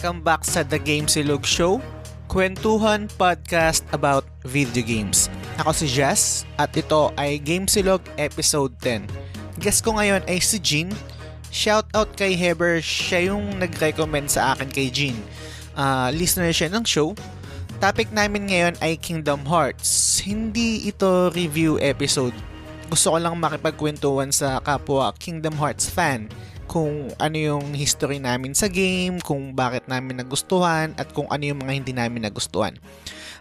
Welcome back sa The Game Silog Show, kwentuhan podcast about video games. Ako si Jess at ito ay Game Silog Episode 10. Guest ko ngayon ay si Jean. Shoutout kay Heber, siya yung nag-recommend sa akin kay Jean. Listener siya ng show. Topic namin ngayon ay Kingdom Hearts. Hindi ito review episode. Gusto ko lang makipagkwentuhan sa kapwa Kingdom Hearts fan kung ano yung history namin sa game, kung bakit namin nagustuhan, at kung ano yung mga hindi namin nagustuhan.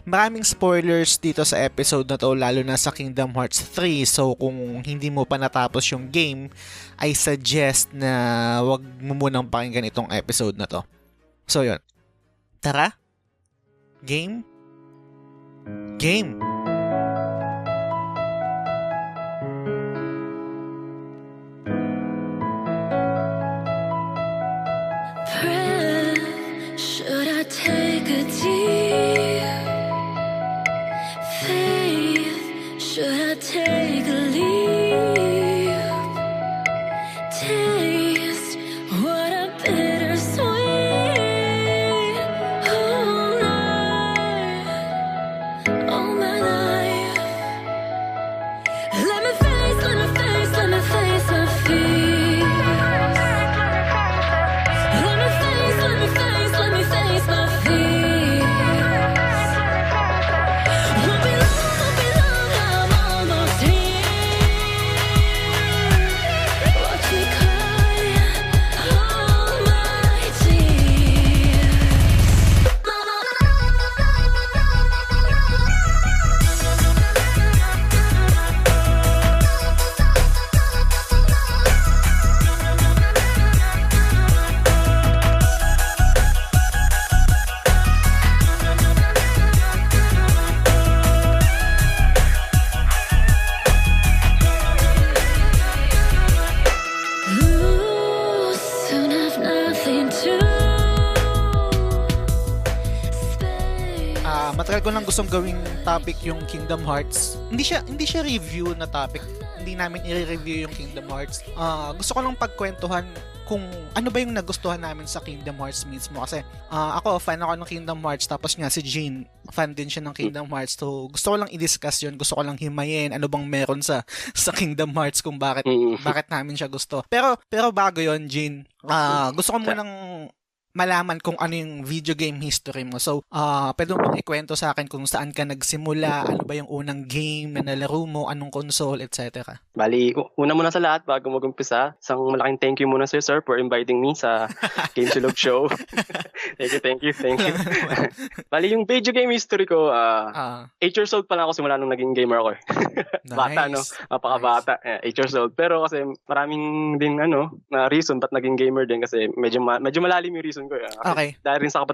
Maraming spoilers dito sa episode na to, lalo na sa Kingdom Hearts 3. So kung hindi mo pa natapos yung game, I suggest na wag mo munang pakinggan itong episode na to. So yun. Tara! Game? Game! Should I take a deep faith? Should I take a leap? Taste what a bittersweet. All night, all my life. Let me face my fears. Let me face my fears. Won't be long, I'm almost here. Watch me cry all my tears. Soon have nothing to space. Matagal ko lang gustong gawing topic yung Kingdom Hearts. Hindi siya review na topic. Hindi namin i-review yung Kingdom Hearts. Gusto ko lang pagkwentuhan kung ano ba yung nagustuhan namin sa Kingdom Hearts mismo. Kasi ako, fan ako ng Kingdom Hearts. Tapos nga si Jean, fan din siya ng Kingdom Hearts. So gusto ko lang i-discuss yun. Gusto ko lang himayin ano bang meron sa Kingdom Hearts kung bakit namin siya gusto. Pero bago yon, Jean, gusto ko munang malaman kung ano yung video game history mo. So, pwede mo bang ikwento sa akin kung saan ka nagsimula, ano ba yung unang game na nalaro mo, anong console, etc. Bali, una muna sa lahat, bago mag-umpisa, isang malaking thank you muna sa'yo, sir, for inviting me sa Game Silog Show. Thank you. Bali, yung video game history ko, 8 years old pa lang ako simula nung naging gamer ako. Nice. Bata, no? Napakabata. 8 years old. Pero kasi maraming din, na reason ba't naging gamer din kasi medyo malalim yung reason ko. Okay. Dahil rin sa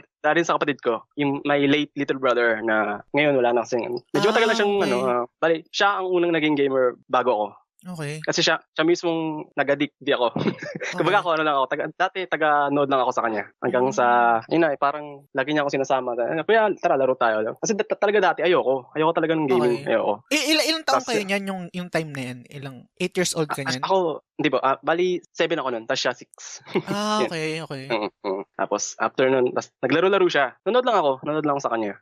kapatid ko, yung my late little brother na ngayon wala na kasi. Medyo matagal na siyang, okay. Bali, siya ang unang naging gamer bago ako. Okay. Kasi siya mismong nag-addict di ako. Kumbaga ako lang ako. Dati taga-node lang ako sa kanya. Hanggang sa, parang lagi niya ako sinasama. Kuya, tara, laro tayo. Kasi talaga dati, ayoko. Ayoko talaga ng gaming. Okay. Ayoko. Ilang taong kayo niyan yung time na yan? 8 years old ka niyan? Ako, hindi ba? Bali, 7 ako nun. Tapos siya 6. Okay. Tapos, after nun, naglaro-laro siya. Nanood lang ako sa kanya.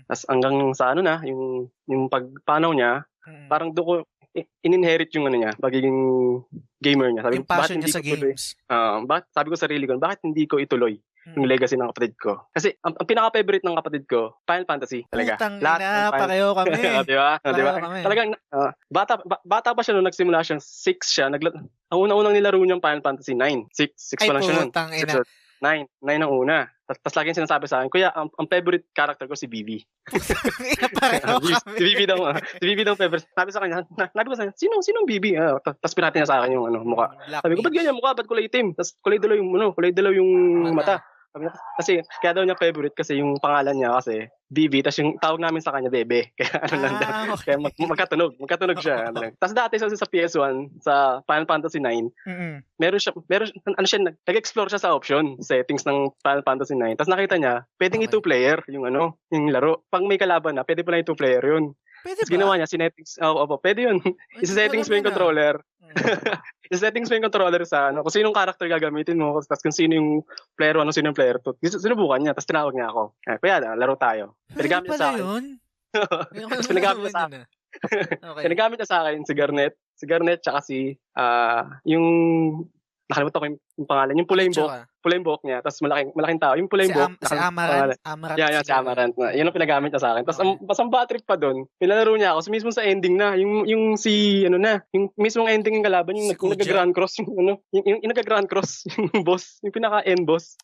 Tapos hanggang sa yung pagpanaw niya, parang doon ko in-inherit yung niya, pagiging gamer niya. Sabi yung passion niya sa games. Sabi ko sa sarili ko, bakit hindi ko ituloy yung legacy ng kapatid ko? Kasi ang pinaka-favorite ng kapatid ko, Final Fantasy talaga. Putang ina, pareho kami. Diba? Kami. Talagang bata pa siya nung nagsimula siya, 6 siya. Ang unang nilaro niyang Final Fantasy 9. 6 pa lang siya nun. Putang ina. 9 ang una. Tapos lagi sinasabi sa akin, kuya, ang favorite character ko si Vivi. Pareho kami. Si Vivi daw favorite. Sabi sa kanya, sinong Vivi? Tapos pinati niya sa akin yung mukha. Sabi ko, ba't ganyan mukha? Ba't kulay itim? Tapos kulay dilaw yung mata. Kasi kaya daw niya favorite kasi yung pangalan niya kasi Vivi, tapos yung tawag namin sa kanya Bebe. Kaya lang daw. Okay. Kaya magkatunog siya. Tapos dati sa PS1, sa Final Fantasy 9, meron siya, nag-explore siya sa option settings ng Final Fantasy 9. Tapos nakita niya, pwedeng Okay. 2-player yung laro. Pag may kalaban na, pwede pala yung 2-player yun. Pwede Tapos ginawa niya, sinettings, pwede yun. Ay, Isa-settings mo alam yung mo na. controller. Yung settings mo yung controller sa kung sinong character gagamitin mo, tapos kung sino yung player 1, sino yung player 2. Sinubukan niya, tapos tinawag niya ako. Kuya, laro tayo. Pinagamit niya sa akin. yun? Tapos pinagamit niya sa akin. Okay. Pinagamit niya sa akin si Garnet, tsaka si, yung, nakalimutan ko yung pangalan, yung pula yung buhok niya, tapos malaking tao, yung pula yung buhok. Si Amaranth. Si Amaranth. Yun ang pinagamit niya sa akin. Tapos ang bad trip pa doon, nilalaro niya ako, mismo sa ending na, yung mismong ending yung kalaban, yung nag-grand cross, yung nag-grand cross, yung boss, yung pinaka-end boss.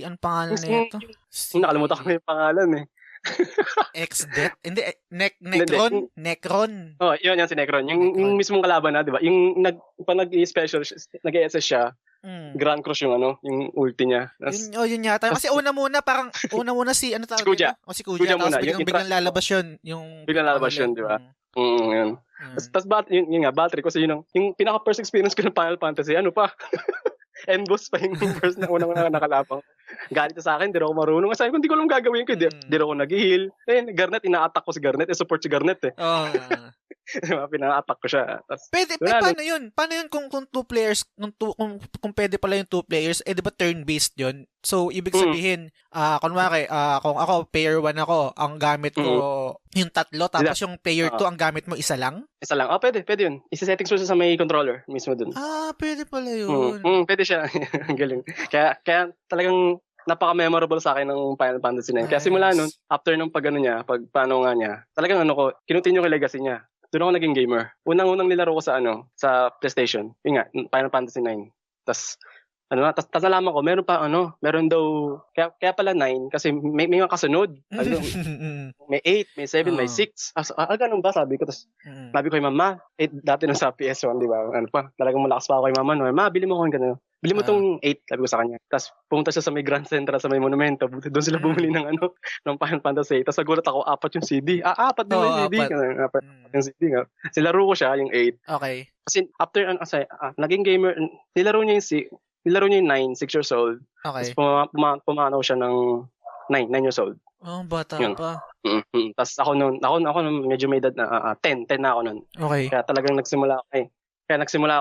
Ang pangalan na ito? Nakalimutan ko na yung pangalan eh. X-Death? Hindi, Necron? Oh, yun si Necron. Yung mismong kalaban na, di ba? Yung nag-special, nag-SS siya, Grand Cross yung yung ulti niya. Yun yata. Kasi una muna si, si Kuja. Si Kuja, tapos biglang lalabas yun. Biglang lalabas yun, di ba? Yun. Tapos yun nga, battery kasi yung pinaka-first experience ko ng Final Fantasy, end boss pa yung first na unang nakalapang. Galit sa akin, di rin ako marunong. Kasi kung di ko alam gagawin ko, di rin ako nag-heal. Garnet, ina-attack ko si Garnet. Support si Garnet eh. Pina-attack ko siya. Pwede, paano yun? Paano yun kung two players, kung pwede pala yung two players, di ba turn-based yun? So, ibig sabihin, kunwari, kung ako, player 1 ako, ang gamit ko yung tatlo, tapos yung player 2, ang gamit mo isa lang? Isa lang. Pwede yun. Isa-settings mo sa may controller mismo dun. Pwede pala yun. Pwede siya. Galing. Kaya talagang napaka-memorable sa akin ng Final Fantasy 9. Kaya simula nun, after nung pag paano nga niya, talagang kinuntinue ko yung legacy niya. Doon ako naging gamer. Unang nilaro ko sa PlayStation. Yun nga, Final Fantasy 9. Tapos nalaman ko, meron daw, kaya pala 9, kasi may mga kasunod. May 8, may 7, may 6. Ganun ba? Sabi ko. Tapos, sabi ko kay mama, dati nung sa PS1, di ba? Talagang malakas pa ako kay mama. Ma, bili mo ko gano'n. Bili mo tong 8, sabi ko sa kanya. Tapos, pumunta siya sa may Grand Central, sa may monumento. Doon sila bumili ng ng Final Fantasy 8. Tapos, nagulat ako, 4 yung CD. 4 din yung CD. 4 yung CD nga. Silaro ko siya, yung 8. Okay. Kasi, after, naging gamer, nilaro niya yung 9, 6 years old. Okay. Tapos pumanaw siya ng 9 years old. Bata yun. pa. Tapos ako noon medyo may edad na 10 na ako noon. Okay. Kaya talagang nagsimula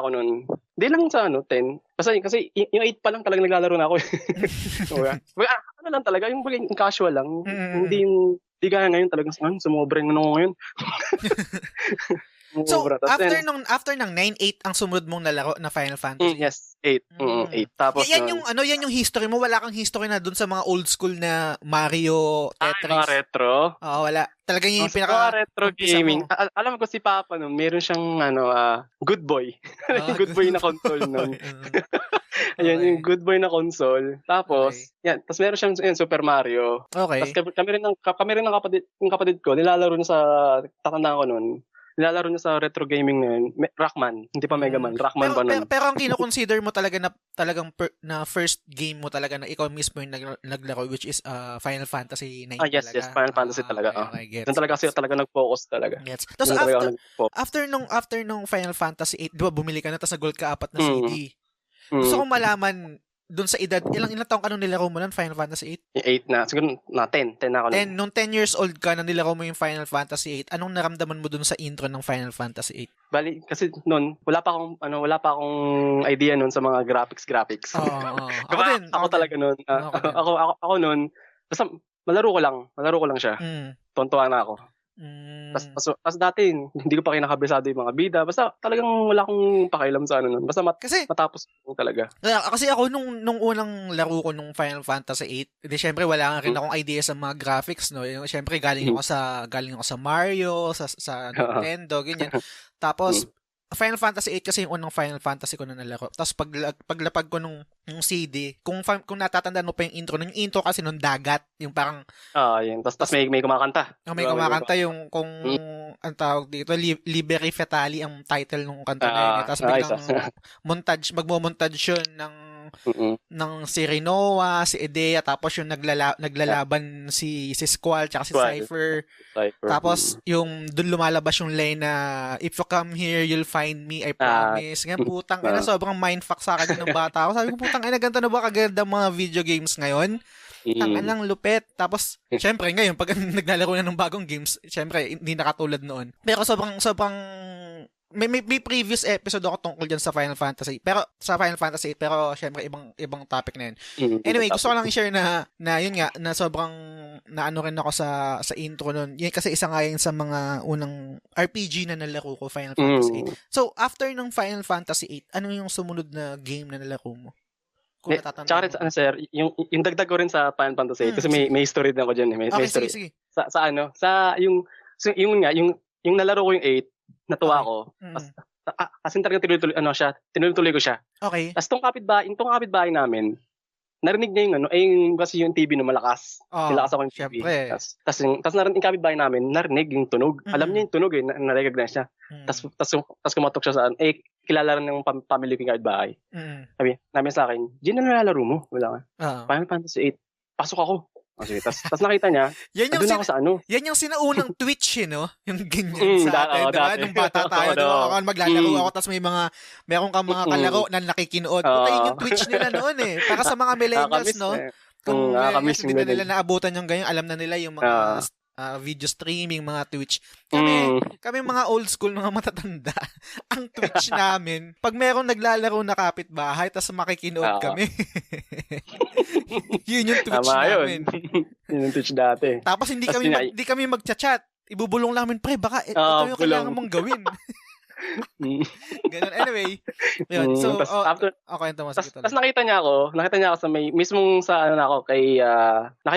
ako noon. Hindi lang sa 10. Kasi yung 8 pa lang talagang naglalaro na ako. Lang talaga, yung casual lang. Hindi gaya ngayon talagang sumobra yung ngayon. So, after ng 9-8 ang sumunod mong nalaro na Final Fantasy? Yes, 8. 8. Tapos yan yung history mo. Wala kang history na dun sa mga old school na Mario, Tetris. Mga retro? Oo, wala. Talagang yung retro gaming. Alam ko si Papa nun, meron siyang good boy. Good boy na console nun. Ayan, yung good boy na console. Tapos, tapos meron siyang Super Mario. Okay. Tapos kami rin ng kapatid ko, nilalaro niya sa, tatandaan ko nun, nilalaro niya sa retro gaming na yun, Rockman, hindi pa Mega Man, Rockman pa nun. Pero ang kino-consider mo talaga na talagang na first game mo talaga na ikaw mismo yung naglaro, which is Final Fantasy 9 yes, talaga. Yes, Final Fantasy talaga. Okay, doon talaga kasi talaga nag-focus talaga. Gets. Tapos after nung Final Fantasy 8, di ba bumili ka na tapos nag-gold ka 4 na CD. Gusto kong malaman doon sa edad, ilang taong ka nung nilaro mo nun, Final Fantasy 8? 8 na. Siguro na 10 na ako nun. Nung 10 years old ka na nilaro mo yung Final Fantasy 8, anong naramdaman mo doon sa intro ng Final Fantasy 8? Bali, kasi noon, wala pa akong idea noon sa mga graphics. Ako talaga noon. Ako noon, basta malaro ko lang siya. Tontuwa na ako. Tapos dati, hindi ko pa kinakabisado yung mga bida. Basta talagang wala akong pakialam sa nun. Basta matapos ko talaga. Kasi ako, nung unang laro ko nung Final Fantasy 8, syempre wala nga rin akong idea sa mga graphics, no? Syempre galing ako sa Mario, sa Nintendo, ganyan. Tapos, Final Fantasy 8 kasi yung unang Final Fantasy ko na nalaro. Tapos paglapag ko nung CD, kung natatandaan mo pa yung intro kasi nung dagat, yung parang yun. Tapos may kumakanta. May kumakanta yung kung ang tawag dito, Liberi Fetali ang title nung kanta na yun. Tapos biglang magmo-montage yun ng si Rinoa, si Edea, tapos yung naglalaban si Squall tsaka si Cypher. Tapos yung doon lumalabas yung line na if you come here, you'll find me, I promise. Ngayon, putang ina, sobrang mindfuck sa akin ng bata ako. Sabi ko, putang ina, ganito na ba kaganda mga video games ngayon? Ang lupet. Tapos, syempre, ngayon, pag naglalaro na ng bagong games, syempre, hindi nakatulad noon. Pero sobrang may previous episode ako tungkol dyan sa Final Fantasy. Pero syempre ibang topic na yun. Anyway, gusto ko lang i-share na yun nga, na sobrang naano rin ako sa intro nun. Yun kasi isa nga yun sa mga unang RPG na nalaro ko, Final Fantasy 8. So, after ng Final Fantasy 8, ano yung sumunod na game na nalaro mo? Kung natatanda Tsaka rin, sir, yung dagdag ko rin sa Final Fantasy 8, kasi may story din ako dyan. May story. Sige. Yung nalaro ko yung 8, natuwa ko. Kasi talaga tinuloy ko siya. Okay. Tapos tong kapitbahay namin, narinig niya kasi yung TV na malakas. Nilakas ako yung TV. Syempre. Tapos narinig yung kapitbahay namin, narinig yung tunog. Alam niya yung tunog na-recognize niya. Tapos kumatok siya saan, kilala rin ng family ko yung kapitbahay. Sabi namin sa akin, Gin, ano nalalaro mo? Wala ka. Final Fantasy 8. Pasok ako. Sige, tapos nakita niya, doon ako sa Yan yung sinaunang Twitch, no? Yung ganyan sa atin, diba? Nung bata tayo, diba? Ako maglalaro ako, tapos meron kang mga kalaro na nakikinood. Puta, yun yung Twitch nila noon eh. Para sa mga millennials, no? Kung hindi na nila naabutan yung ganyan, alam na nila yung mga video streaming, mga Twitch. Kami mga old school, mga matatanda, ang Twitch namin, pag merong naglalaro na kapitbahay, tapos makikinood kami. Yun yung Twitch namin. Yun yung Twitch dati. Tapos hindi kami magchat-chat. Ibubulong namin, pre, baka ito yung kailangan mong gawin. Ganun. Anyway, yun. So, tapos nakita niya ako sa mismong sa ako kay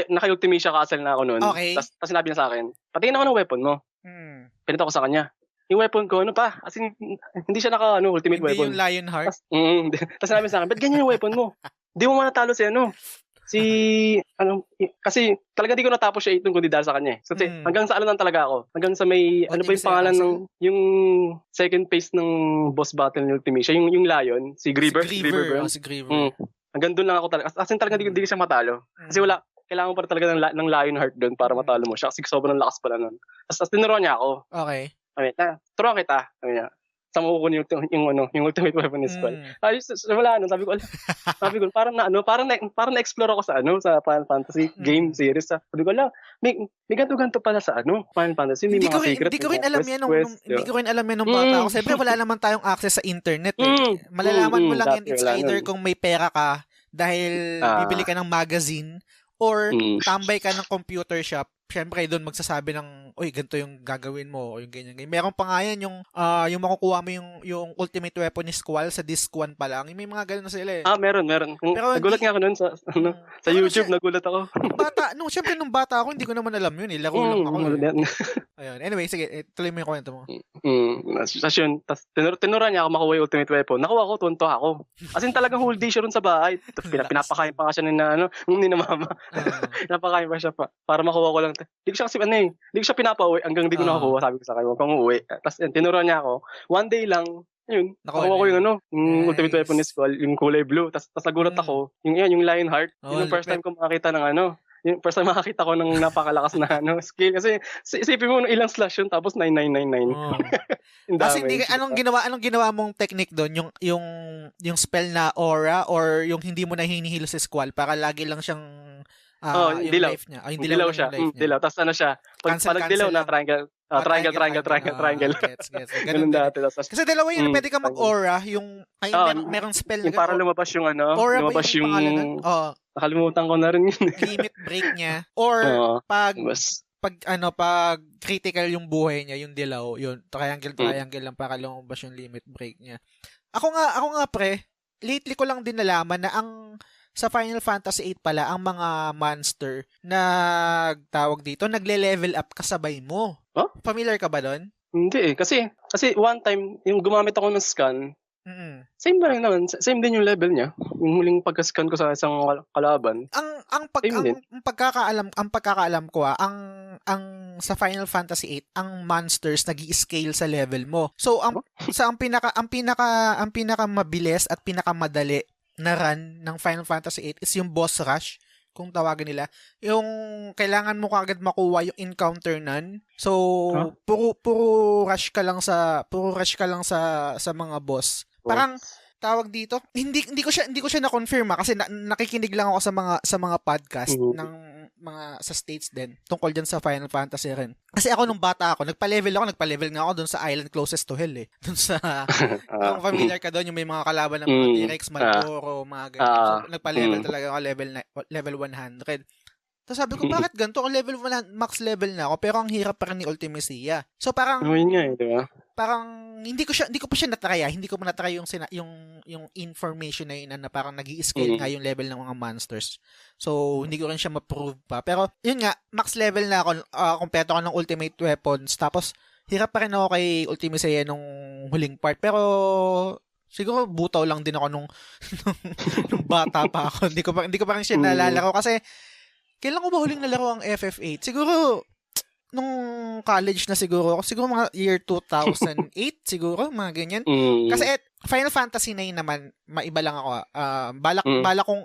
naka-Ultimecia Castle na ako noon. Okay. Tapos sinabi niya sa akin, patingin ako ng weapon mo. Pinito ko sa kanya. Yung weapon ko, as in, hindi siya ultimate hindi weapon. Yung Lionheart? Tapos sinabi sa akin, ba't ganyan yung weapon mo? Di mo manatalo kasi talaga di ko natapos siya 8 kundi dahil sa kanya. Kasi hanggang sa lang talaga ako. Hanggang sa may, ba yung pangalan ng, yung second phase ng boss battle ni Ultimecia, yung Lion, si Griever. Si Griever. Hanggang doon lang ako talaga. As in talaga di ko siya matalo. Kasi kailangan mo pa talaga ng Lionheart doon para matalo mo siya. Kasi sobrang lakas pala nun. Tapos tinuruan niya ako. Okay. Turuan kita. Sabi niya, saan mo kukunin yung ultimate weapon ni Skull. Wala sabi ko, parang na-explore ako sa Final Fantasy game series. Sabi ko, may ganto-ganto pala sa Final Fantasy. May mga secret. Hindi ko rin alam yan nung bata ako. Siyempre, wala naman tayong access sa internet. Malalaman mo lang yan, it's either kung may pera ka dahil bibili ka ng magazine or tambay ka ng computer shop. Siyempre, doon magsasabi ng, oy, ganito yung gagawin mo, o yung ganyan. Meron pa nga yan, yung makukuha mo yung ultimate weapon ni Squall sa disc 1 pa lang. May mga ganun na sila eh. Meron. Pero nagulat nga ako noon sa YouTube, nagulat ako. Siyempre, nung bata ako, hindi ko naman alam yun eh. Laro lang ako. Ayun. Anyway, sige, tuloy mo yung kwento mo. Tapos tinuruan niya ako makuha yung ultimate weapon. Nakuha ko, tunto ako. As in talagang whole day siya ron sa bahay. Pinapakain pa nga siya ni na mama. Pinapakain pa siya para makuha ko lang. Hindi ko siya hindi ko siya pinapauwi hanggang di ko nakakuha. Sabi ko sa kanya, huwag kang uuwi. Tapos tinuruan niya ako. One day lang, yun, nakuha ko yung ultimate weapon ni Skull, yung kulay blue. Tapos nagulat ako, yung Lionheart. Yung first time ko makakita ng yung first time makakita ko ng napakalakas na skill. Kasi isipin mo, ilang slash yun, tapos 9999. Kasi anong ginawa mong technique doon? Yung spell na aura or yung hindi mo na hinihil si Squall para lagi lang siyang yung dilaw. life niya. Dilaw siya. Dilaw. Tapos siya, pag dilaw na triangle. Triangle. Gets. Ganun dati. Kasi dalawa yun, pwede ka mag-aura, merong spell na yung para lumabas yung aura lumabas yung nakalimutan ko na rin yun. Limit break niya. Or, pag critical yung buhay niya, yung dilaw, yun, triangle lang para lumabas yung limit break niya. Ako nga pre, lately ko lang din nalaman na sa Final Fantasy 8 pala, ang mga monster na tawag dito, nagle-level up kasabay mo. Huh? Familiar ka ba doon? Hindi eh. Kasi one time, yung gumamit ako ng scan, same ba rin naman? Same din yung level niya. Yung huling pagka-scan ko sa isang kalaban. Ang pagkakaalam ko ang sa Final Fantasy 8, ang monsters nag-i-scale sa level mo. So ang pinaka mabilis at pinakamadali na run ng Final Fantasy 8 is yung boss rush, kung tawagin nila. Yung kailangan mo kagad makuha yung encounter nun. So, puro rush ka lang sa mga boss. Parang tawag dito, hindi ko siya na-confirm kasi nakikinig lang ako sa mga podcast ng mga sa states din tungkol dyan sa Final Fantasy rin. Kasi ako nung bata ako, nagpa-level nga ako dun sa island closest to hell eh. Dun sa, kung familiar ka doon, yung may mga kalaban ng mga T-Rex, Malboro, mga ganyan. So, nagpa-level talaga ako, level 100. Tapos sabi ko, bakit ganito? Ako level 100, max level na ako, pero ang hirap pa rin ni Ultimecia. So parang, yun nga di ba? Parang hindi ko pa siya na-try. Hindi ko pa na-try yung information na yun na parang nag-i-scale nga yung level ng mga monsters. So hindi ko rin siya ma-prove pa. Pero yun nga, max level na ako, kumpleto ko ng ultimate weapons. Tapos hirap pa rin ako kay Ultimecia nung huling part. Pero siguro butaw lang din ako nung bata pa ako. Hindi ko pa rin siya nalalaro kasi kailan ko ba huling nalaro ang FF8? Siguro nung college na siguro mga year 2008 siguro, mga ganyan. Kasi Final Fantasy 9 naman, maiba lang ako.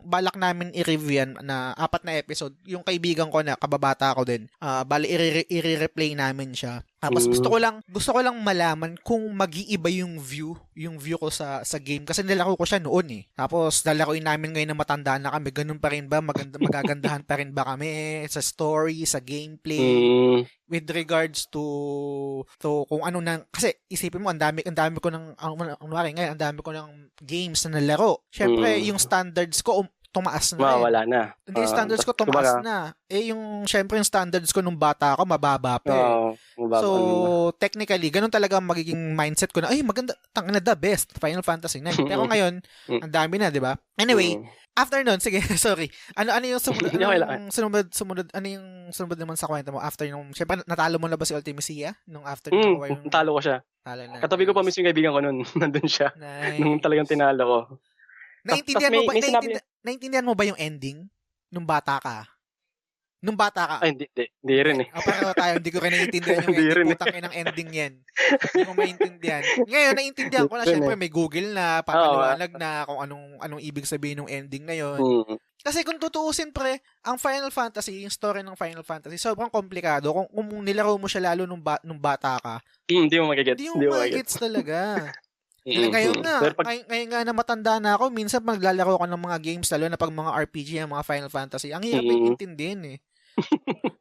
Balak namin i-review yan na 4 na episode. Yung kaibigan ko na kababata ko din. I-replay namin siya. Tapos gusto ko lang malaman kung mag-iiba yung view ko sa game kasi nilaro ko siya noon eh. Tapos lalaroin namin ngayon na matanda na kami. Ganun pa rin ba? Magagandahan pa rin ba kami sa story, sa gameplay? With regards to kung ano na, kasi isipin mo ang dami ko ng ang dami ko ng games na nalaro. Syempre yung standards ko tumaas na. Wala na. Hindi, standards ko tumaas na. Syempre yung standards ko nung bata ako mababa pa eh. So, technically, ganun talaga ang magiging mindset ko na, maganda, tangina the best, Final Fantasy 9. Pero ngayon, ang dami na, di ba? Anyway, after nun, sige, sorry. Ano yung sumunod, ano yung sumunod naman sa kwento mo after nung, syempre, natalo mo na ba si Ultimecia? Nung after nung natalo ko siya. Katabi ko pa mismo yung kaibigan ko nun. Nandun siya. Nung talagang tinalo ko. Naintindihan mo ba yung ending nung bata ka? Ay, hindi rin eh. Pareho tayo, hindi ko rin naiintindihan yung ending. Putang inang ending yan. Hindi ko maintindihan. Ngayon, naiintindihan ko na, syempre may Google na, papaliwanag na kung anong ibig sabihin ng ending na yon. Kasi kung tutuusin pre, ang Final Fantasy, yung story ng Final Fantasy, sobrang komplikado. Kung nilaro mo siya lalo nung bata ka, hindi mo magigets. Hindi mo magigets talaga. Ngayon nga na matanda na ako, minsan maglalaro ko ng mga games, lalo na pag mga RPG, mga Final Fantasy, ang hirap intindihin eh.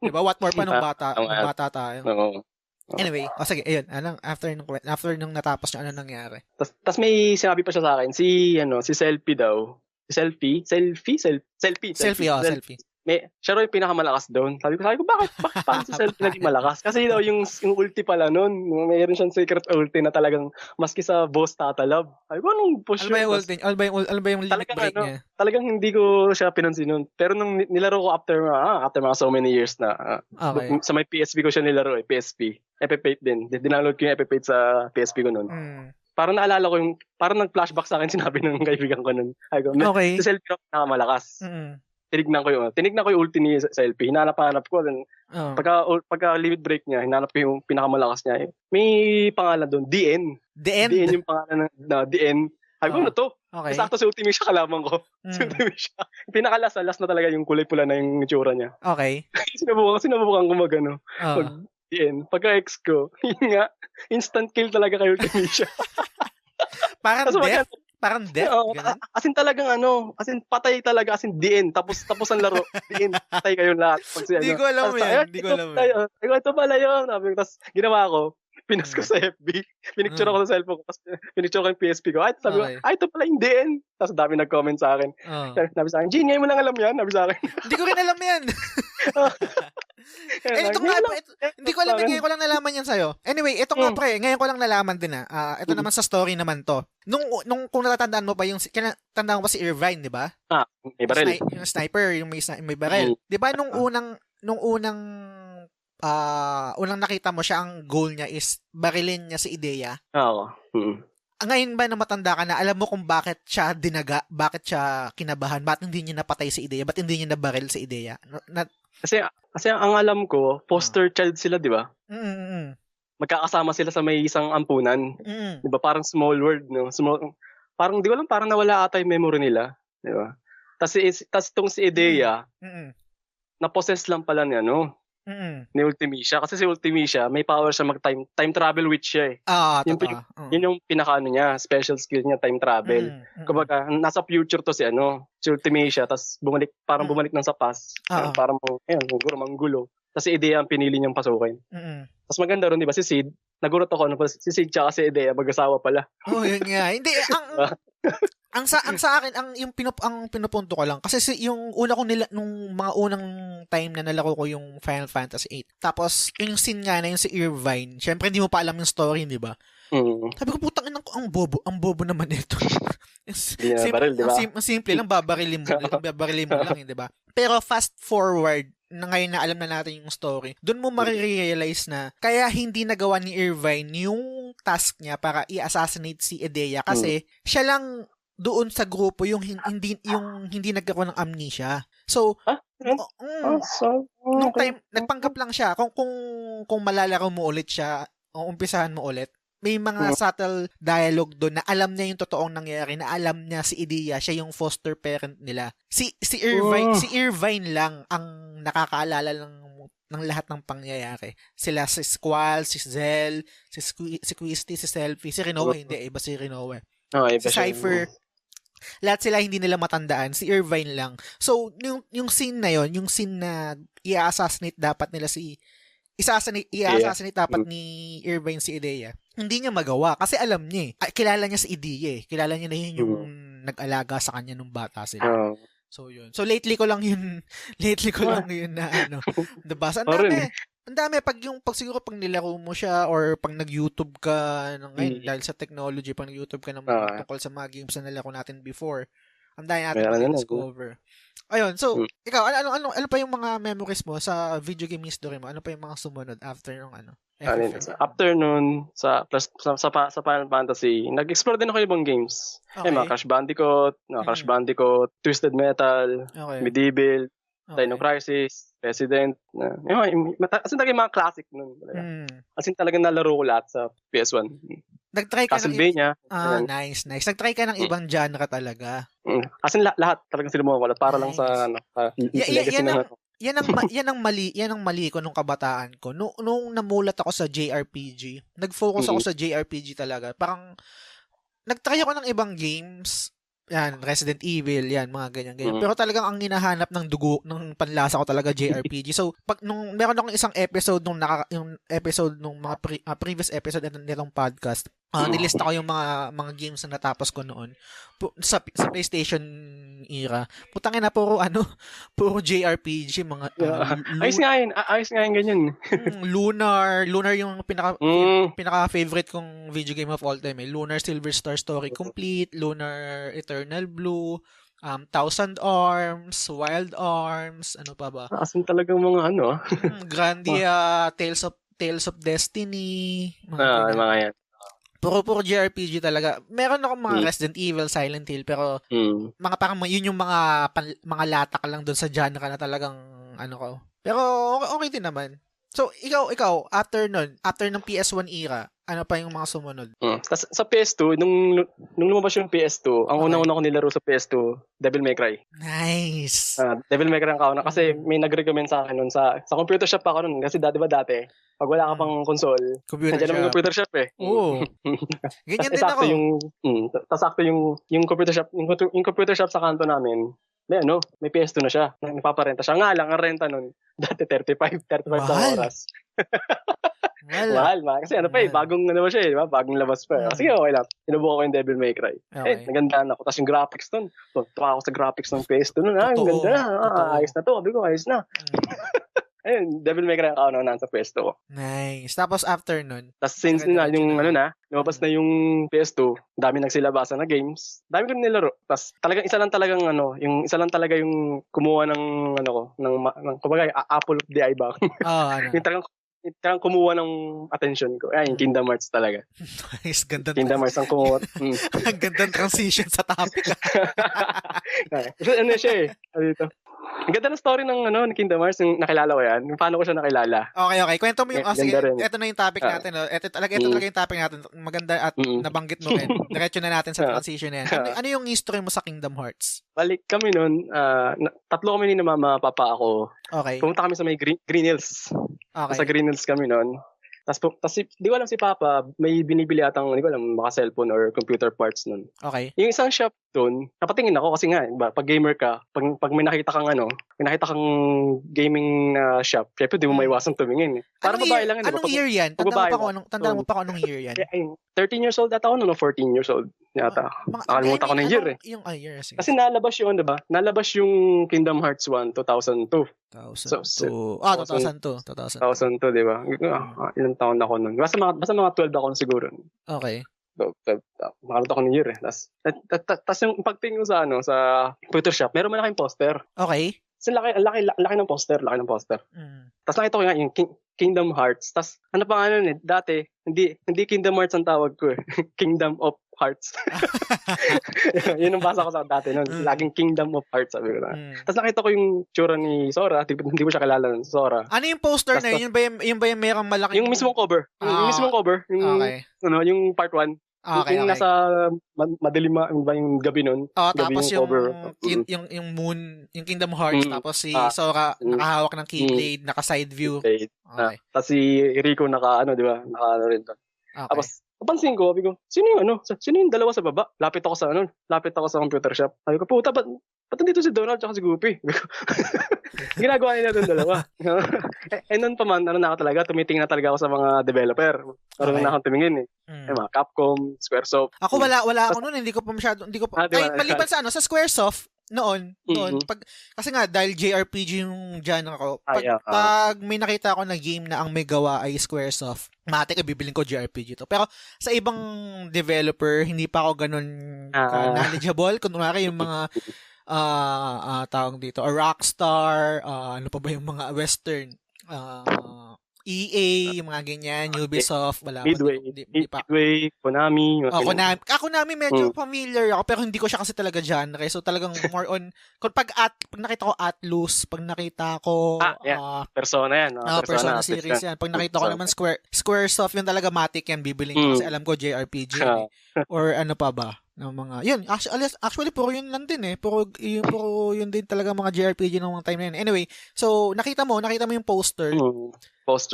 Diba? What more pa nung bata tayo. Anyway, sige, ayun. After nung natapos niya, ano nangyari? Tas may sinabi pa siya sa akin, si Selfie daw. Selfie. Siya raw yung pinakamalakas doon. Sabi ko, bakit si Selfie naging malakas? Kasi daw yung ulti pala noon, mayroon siyang secret ulti na talagang maski sa boss tatalab. Sabi ko, anong push yun? Ano ba yung limit break niya? Talagang hindi ko siya pinansin noon. Pero nung nilaro ko after mga so many years na, sa may PSP ko siya nilaro PSP. FF8 din. Dinownload ko yung FF8 sa PSP ko noon. Parang naalala ko parang nag-flashback sa akin sinabi ng kaibigan ko noon. Si Selfie raw pinakamalakas. Tinignan ko yung ulti ni Selfie. Hinanap ko. Then, pagka limit break niya, hinanap ko yung pinakamalakas niya. May pangalan doon, DN. DN yung pangalan na DN. Sabi ko, ano to? Okay. Sakto si Ultimecia kalaman ko. Si Ultimecia. Pinakalas na talaga yung kulay pula na yung itsura niya. Okay. Sinubukan ko mag-DN. Pagka-ex ko, yun nga, instant kill talaga kay Ultimecia. Parang death? As in talagang patay talaga, as in DN, tapos ang laro, DN, patay kayo lahat. Hindi ko alam yan. Ito pala yun. Tapos ginawa ko, pinas ko sa FB, pinicture ako sa cellphone ko, tapos pinicture ko yung PSP ko. Sabi ko, ito pala yung DN. Tapos dami nag-comment sa akin. Sabi sa akin, Gene, ngayon mo lang alam yan. Sabi sa akin. Hindi ko rin alam yan. Hindi ko alam, ngayon ko lang nalaman yan sa'yo. Anyway, ito nga pre, ngayon ko lang nalaman din ito naman sa story naman to. Nung kung natatandaan mo pa tandaan mo pa si Irvine, di ba? May baril. Yung sniper, yung may baril. Di ba nung unang nakita mo siya, ang goal niya is barilin niya si Idea? Oo. Ngayon ba na matanda ka na, alam mo kung bakit siya dinaga, bakit siya kinabahan, bakit hindi niya napatay si Idea, bakit hindi niya nabaril si Idea? Kasi ang alam ko, poster child sila, di ba? Magkakasama sila sa may isang ampunan. Di ba? Parang small world, no? Parang, di ko alam, parang nawala ata yung memory nila. Di ba? Tapos itong si Idea, na-possess lang pala niya, no? ni Ultimecia. Kasi si Ultimecia, may power siya time travel witch siya eh. Totoo. Yun yung pinakaano niya, special skill niya, time travel. Kumbaga, nasa future to si Ultimecia, tapos bumalik ng sa past. Parang, siguro manggulo. Tapos si Idea ang pinili niyang pasukin. Tapos maganda rin, di ba, si Sid, nagulat ako, si Sid tsaka si Idea, mag-asawa pala. Yun nga. Hindi, ang sa akin, ang pinupunto ko lang, kasi yung una ko nung mga unang time na nalaro ko yung Final Fantasy 8. Tapos, yung scene nga na yung si Irvine, syempre hindi mo pa alam yung story, di ba? Sabi ko, putang ina ko, ang bobo naman ito. Ang simple lang, babarilin mo lang, di ba? Pero fast forward, na ngayon na alam na natin yung story, doon mo marirealize na kaya hindi nagawa ni Irvine yung task niya para i-assassinate si Edea kasi siya lang doon sa grupo yung hindi nagkaroon ng amnesia. So, nung time, nagpanggap lang siya. Kung malalaro mo ulit siya, o umpisahan mo ulit, may mga subtle dialogue doon na alam niya yung totoong nangyari, na alam niya si Edea, siya yung foster parent nila. Si Irvine lang ang nakakaalala ng lahat ng pangyayari. Sila si Squall, si Zell, si Quisty, si Selfie, si Rinoa, hindi, iba si Rinoa. Si Cypher, lahat sila hindi nila matandaan, si Irvine lang. So, yung scene na yon, yung scene na i-assassinate dapat dapat ni Irvine si Edea, hindi niya magawa kasi alam niya kilala niya si Edea kilala niya na yun yung nag-alaga sa kanya nung bata sila. So yun. So lately ko lang yun na nabasa. Ang dami pag siguro pag nilaro mo siya or pag nag-YouTube ka ngayon dahil sa technology, pag nag-YouTube ka ng mga tungkol sa mga games na nilaro natin before, ang dami natin discover. Ayun, so ikaw ano pa yung mga memories mo sa video game history mo? Ano pa yung mga sumunod after yung After nun, sa Final Fantasy, nag-explore din ako ibang games. Mga Crash Bandicoot, Twisted Metal, Medieval, Dino Crisis, Resident. As in talaga mga classic nun. As in talaga nalaro ko lahat sa PS1. Nag-try ka Castlevania. Nice. Nag-try ka ng ibang genre talaga. As in lahat talagang sinubukan ko para lang sa legacy na yan ang mali ko nung kabataan ko. Nung namulat ako sa JRPG, nag-focus ako sa JRPG talaga. Parang nag-try ako ng ibang games. Yan, Resident Evil, yan, mga ganyan. Pero talagang ang hinahanap ng dugo, ng panlasa ko talaga JRPG. So, meron akong isang episode yung episode nung mga previous episode nitong podcast. Nilista ko yung mga games na natapos ko noon sa PlayStation era. Putangin na puro JRPG, mga ayos nga yun ganyan. Lunar yung pinaka-favorite kong video game of all time. Lunar Silver Star Story Complete, Lunar Eternal Blue, Thousand Arms, Wild Arms, ano pa ba? Asin talagang mga Grandia, Tales of Destiny, mga yan. Puro JRPG talaga. Meron akong mga Resident Evil, Silent Hill, pero mga parang yun yung mga latak lang doon sa genre na talagang ko. Pero okay din naman. So, ikaw, after ng PS1 era, ano pa yung mga sumunod? Tas sa PS2, nung lumabas yung PS2, ang unang-una ko nilaro sa PS2, Devil May Cry. Nice! Devil May Cry ang kauna kasi may nag-recommend sa akin nun sa computer shop ako nun. Kasi dati, pag wala ka pang console, nandiyan naman yung computer shop Oo. Ganyan din ako. Tas sakto yung computer shop sa kanto namin, may PS2 na siya. Nagpaparenta siya. Nga lang, ang renta nun, dati 35 sa oras. Mahal. Kasi bagong siya diba? Bagong labas pa. Sige, okay lang. Sinubukan ko yung Devil May Cry. Nagandaan ako. Tapos yung graphics nun. Tuwa ako sa graphics ng PS2 nun. Ang ganda na. Ayos na to. Sabi ko, ayos na. Ayun, Devil May Cry ang kauna sa PS2 ko. Nice. Tapos after nun? Tapos since lumabas na yung PS2, dami nagsilabasa na games. Dami ko nilaro. Tapos talagang isa lang talaga yung kumuha ng kumbaga, apple of the eye ba? Yung talagang kumuha ng attention ko. Yung Kingdom Hearts talaga. Nice, ganda. Kingdom Hearts ang kumuha. Ang gandang transition sa topic. Siya Ang ganda ng story ng ng Kingdom Hearts, yung nakilala ko yan. Yung paano ko siya nakilala. Okay. Kwento mo yung, sige, Ganda rin. ito na yung topic natin. No? Ito talaga yung topic natin. Maganda at nabanggit mo rin. Diretso na natin sa transition na yan. Ano yung history mo sa Kingdom Hearts? Balik kami nun, tatlo kami ni na mama, papa, ako. Okay. Pumunta kami sa may Green Hills. Okay. Sa Green Hills kami nun. Tapos di ko alam si Papa, may binibili atang, di ko alam, mga cellphone or computer parts nun. Okay. Yung isang shop doon, napatingin ako kasi nga, iba, pag gamer ka, pag may nakita kang gaming shop, syempre di mo maiwasang tumingin. Para babae lang yun. Anong year yan? Tandaan mo pa kung anong year yan? 13 years old ata ako, 14 years old yata. Nakalimutan ko na yung year eh. Yung year, sige. Kasi nalabas yung, diba? Nalabas yung Kingdom Hearts 1, 2002. 2002, di ba? Ilang taon ako nun. Basta mga 12 ako nun siguro. Okay. Makalimutan ko ng year eh. Tapos yung pagtingin ko sa computer shop, meron man akong poster. Okay. Kasi laki ng poster. Tapos nakita ko yung Kingdom Hearts. Tapos ano pa nga nun eh, dati, hindi Kingdom Hearts ang tawag ko eh. Kingdom of Hearts. Yun ang basa ko sa dati nun. Laging Kingdom of Hearts, sabi ko na. Tapos nakita ko yung tsura ni Sora. Hindi ko siya kilala ng Sora. Ano yung poster na yun? Yun ba yung merong malaki? Yung mismong cover. Yung mismong cover. Okay. Yung part 1. Okay. Nasa madilim ba yung gabi nun? Tapos yung cover. yung moon, yung Kingdom Hearts, tapos si Sora nakahawak ng Keyblade, naka-side view. Okay. Tapos si Rico di ba? Naka rin doon. Okay. Tapos napansin ko, sabi ko, sino yung dalawa sa baba? Lapit ako sa computer shop. Sabi ko, puta, ba't nandito si Donald at si Goofy? Ginagawa nila doon dalawa. Noon pa man, na ako talaga, tumitingin na talaga ako sa mga developer. Marunong na akong tumingin eh. Mga Capcom, Squaresoft. Ako wala ako noon, hindi ko kahit maliban sa sa Squaresoft, noon, kasi nga dahil JRPG yung dyan ako, pag may nakita ako na game na ang may gawa ay Squaresoft, matik bibiling ko JRPG to. Pero sa ibang developer, hindi pa ako ganun knowledgeable. Kunwari yung mga tawag dito, Rockstar, ano pa ba yung mga Western, EA, yung mga ganyan, Ubisoft, wala Midway, Konami. Konami medyo familiar ako, pero hindi ko siya kasi talaga genre. So talagang more on, pag nakita ko Atlus, pag nakita ko Persona yan. Persona series yan. Pag nakita ko naman Squaresoft, yun talaga matik yan, bibiling ko kasi alam ko JRPG yan, or ano pa ba ng mga yun, actually puro yun lang din eh, puro yun din talaga mga JRPG ng mga time na yun. Anyway, so nakita mo yung poster. Tapos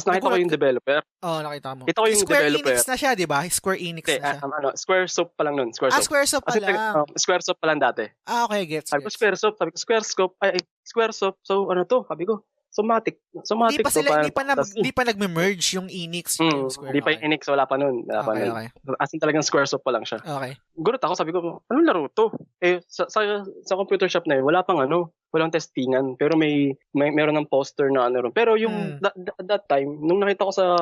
nakita ko yung developer. Nakita mo. Ito yung Square developer. Enix na siya, di ba? Square Enix na siya. Squaresoft pa lang nun. Squaresoft pa lang. Squaresoft pa lang dati. Okay, gets. Sabi ko Squaresoft. So ano to? Sabi ko, Somatic. Hindi pa nagme-merge yung Enix. Hindi pa yung Enix, wala pa nun. Okay. As in talagang Squaresoft pa lang siya. Okay. Gulat ako, sabi ko, anong laro to? Sa computer shop na yun, walang testingan, pero meron ng poster na ron. Pero yung that time, nung nakita ko sa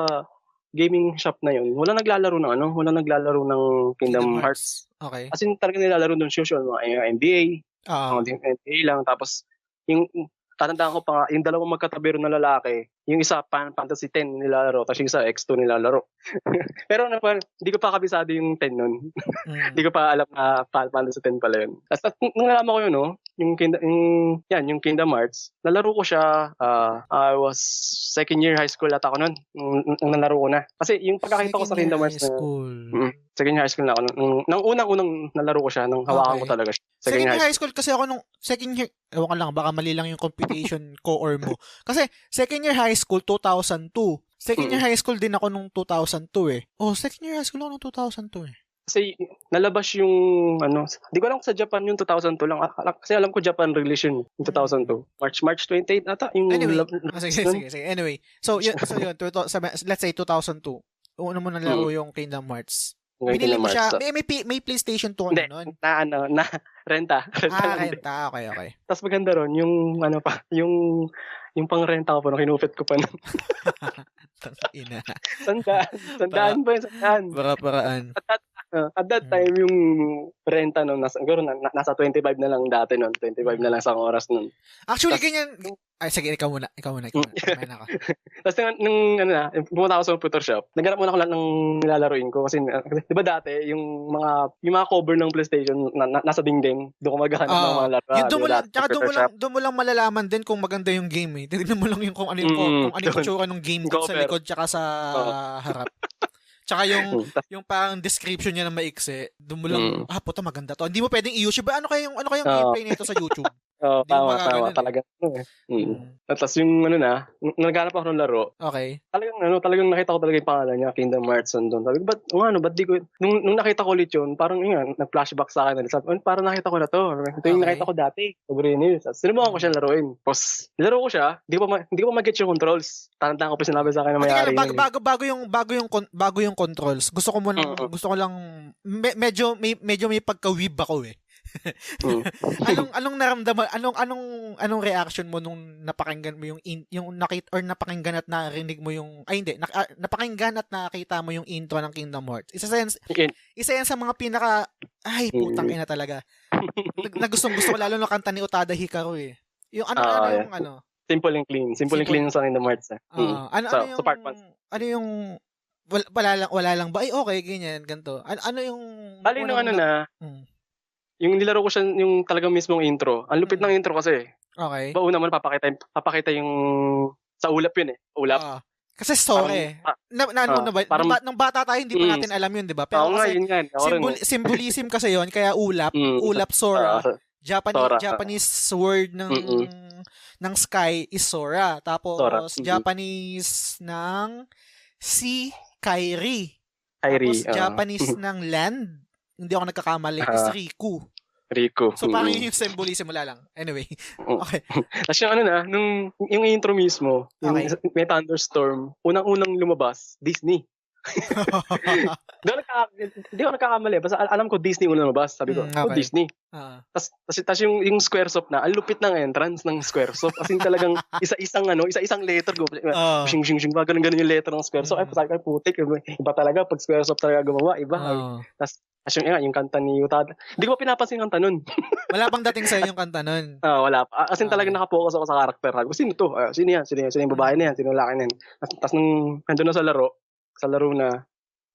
gaming shop na yun, wala naglalaro ng Kingdom Hearts. Okay. As in talagang nilalaro doon usual, mga NBA, NBA lang, tapos yung tatandaan ko pa nga, yung dalawang magkatabi na lalaki, yung isa Fantasy 10 nilalaro, tapos yung isa X2 nilalaro. Pero hindi ko pa kabisado yung 10 nun. Hindi ko pa alam na Fantasy 10 pala yun. Tapos nung nalaman ko yun, yung Kingdom Hearts, nalaro ko siya, I was second year high school ata ako nun, nung nalaro ko na. Kasi yung pagkakita ko sa Kingdom Hearts second year high school na ako. Nang unang nalaro ko siya, nang hawakan ko talaga siya. Second year high school kasi ako nung second year, ewan ka lang, baka mali lang yung computation core mo. Kasi second year high school, 2002. Second year high school din ako nung 2002 eh. Second year high school ako nung 2002 eh. Kasi nalabas yung, di ko alam kung sa Japan yung 2002 lang. Kasi alam ko Japan release yun, yung 2002. March 28 ata. Anyway, sige. Anyway, so yun, let's say 2002. Una mo nalaro yung Kingdom Hearts. Binili mo siya, may PlayStation 2 na nun? Na renta. Renta, okay. Tapos maganda ron, yung yung pang-renta ko pa, kinupit ko pa nun. Ina. Sandaan ba yun? Paraan. At that time, yung renta nun, nasa 25 na lang dati nun. 25 na lang sa oras nun. Actually, Tas- ganyan. Ay, sige, ikaw muna. Kumain ako. Tapos pumunta ako sa computer shop, naghanap muna ako lang ng nilalaroin ko. Kasi, di ba dati, yung mga cover ng PlayStation, nasa dingding, doon ko maghanap ng mga laro. Yung doon mo lang malalaman din kung maganda yung game eh. Tignan mo lang yung kung ano yung itsura ng game sa likod tsaka sa harap. Tsaka yung parang description niya na maiksi, doon mo lang, puta maganda to. Hindi mo pwedeng i-YouTube. Ano kayong gameplay nito sa YouTube? Tama, talaga. Tapos yung naghanap ako ng laro. Okay. Talagang nakita ko talaga yung pangalan niya, Kingdom Hearts doon. Sabi ko, ba't di ko, nung nakita ko ulit yun, parang nag-flashback sa akin. Sabi, parang nakita ko na to. Ito yung nakita ko dati. Sobrang news. Sinubukan ko siya laruin. Tapos, nilaro ko siya, hindi ko mag-get yung controls. Tandaan ko pa sinabi sa akin na may-ari. Bago yung controls, gusto ko lang, medyo may pagka-weeb ako eh. Anong naramdaman, anong reaction mo nung napakinggan mo yung nakita or napakinggan at narinig mo yung napakinggan at nakita mo yung intro ng Kingdom Hearts. Isa yan sa mga pinaka putang ina talaga. Gusto ko lalo na kanta ni Utada Hikaru eh. Yung Simple and clean sa Kingdom Hearts. So part 1. Ano yung wala lang ba? Okay, ganyan, ganito. Ano yung bali nung yung nilaro ko siya yung talagang mismong intro. Ang lupit ng intro kasi. Okay. Ba una mo papakita yung sa ulap yun eh. Ulap. Kasi story. Nang bata tayo hindi pa natin alam yun, 'di ba? Pero kasi symbolism kasi yon kaya ulap Sora. Japanese word ng sky is Sora. Tapos Sora. Japanese ng sea Kairi. Tapos Japanese ng land, hindi ako nagkakamali, is Riku. So, parang yun yung symbolism, wala lang. Anyway. Okay. Tapos yung intro mismo, may thunderstorm, unang-unang lumabas, Disney. Hindi ako nagkakamali. Basta alam ko Disney unang lumabas. Sabi ko, Disney. Tapos yung Squaresoft na, ang lupit ng entrance ng Squaresoft. As in talagang isa-isang letter. Ganun yung letter ng Squaresoft. Ay, sabi ko, putik. Iba talaga. Pag Squaresoft talaga gumawa, iba. Tapos yung kanta ni Utada. Hindi ko pa pinapansin yung kanta nun. Wala pang dating sa'yo yung kanta nun. Wala pa. As in talagang nakapokus ako sa karakter. Sino to? Sino yan? Sino yung babae na yan? Sino yung laki na yan? Tapos nung nandun na sa laro na,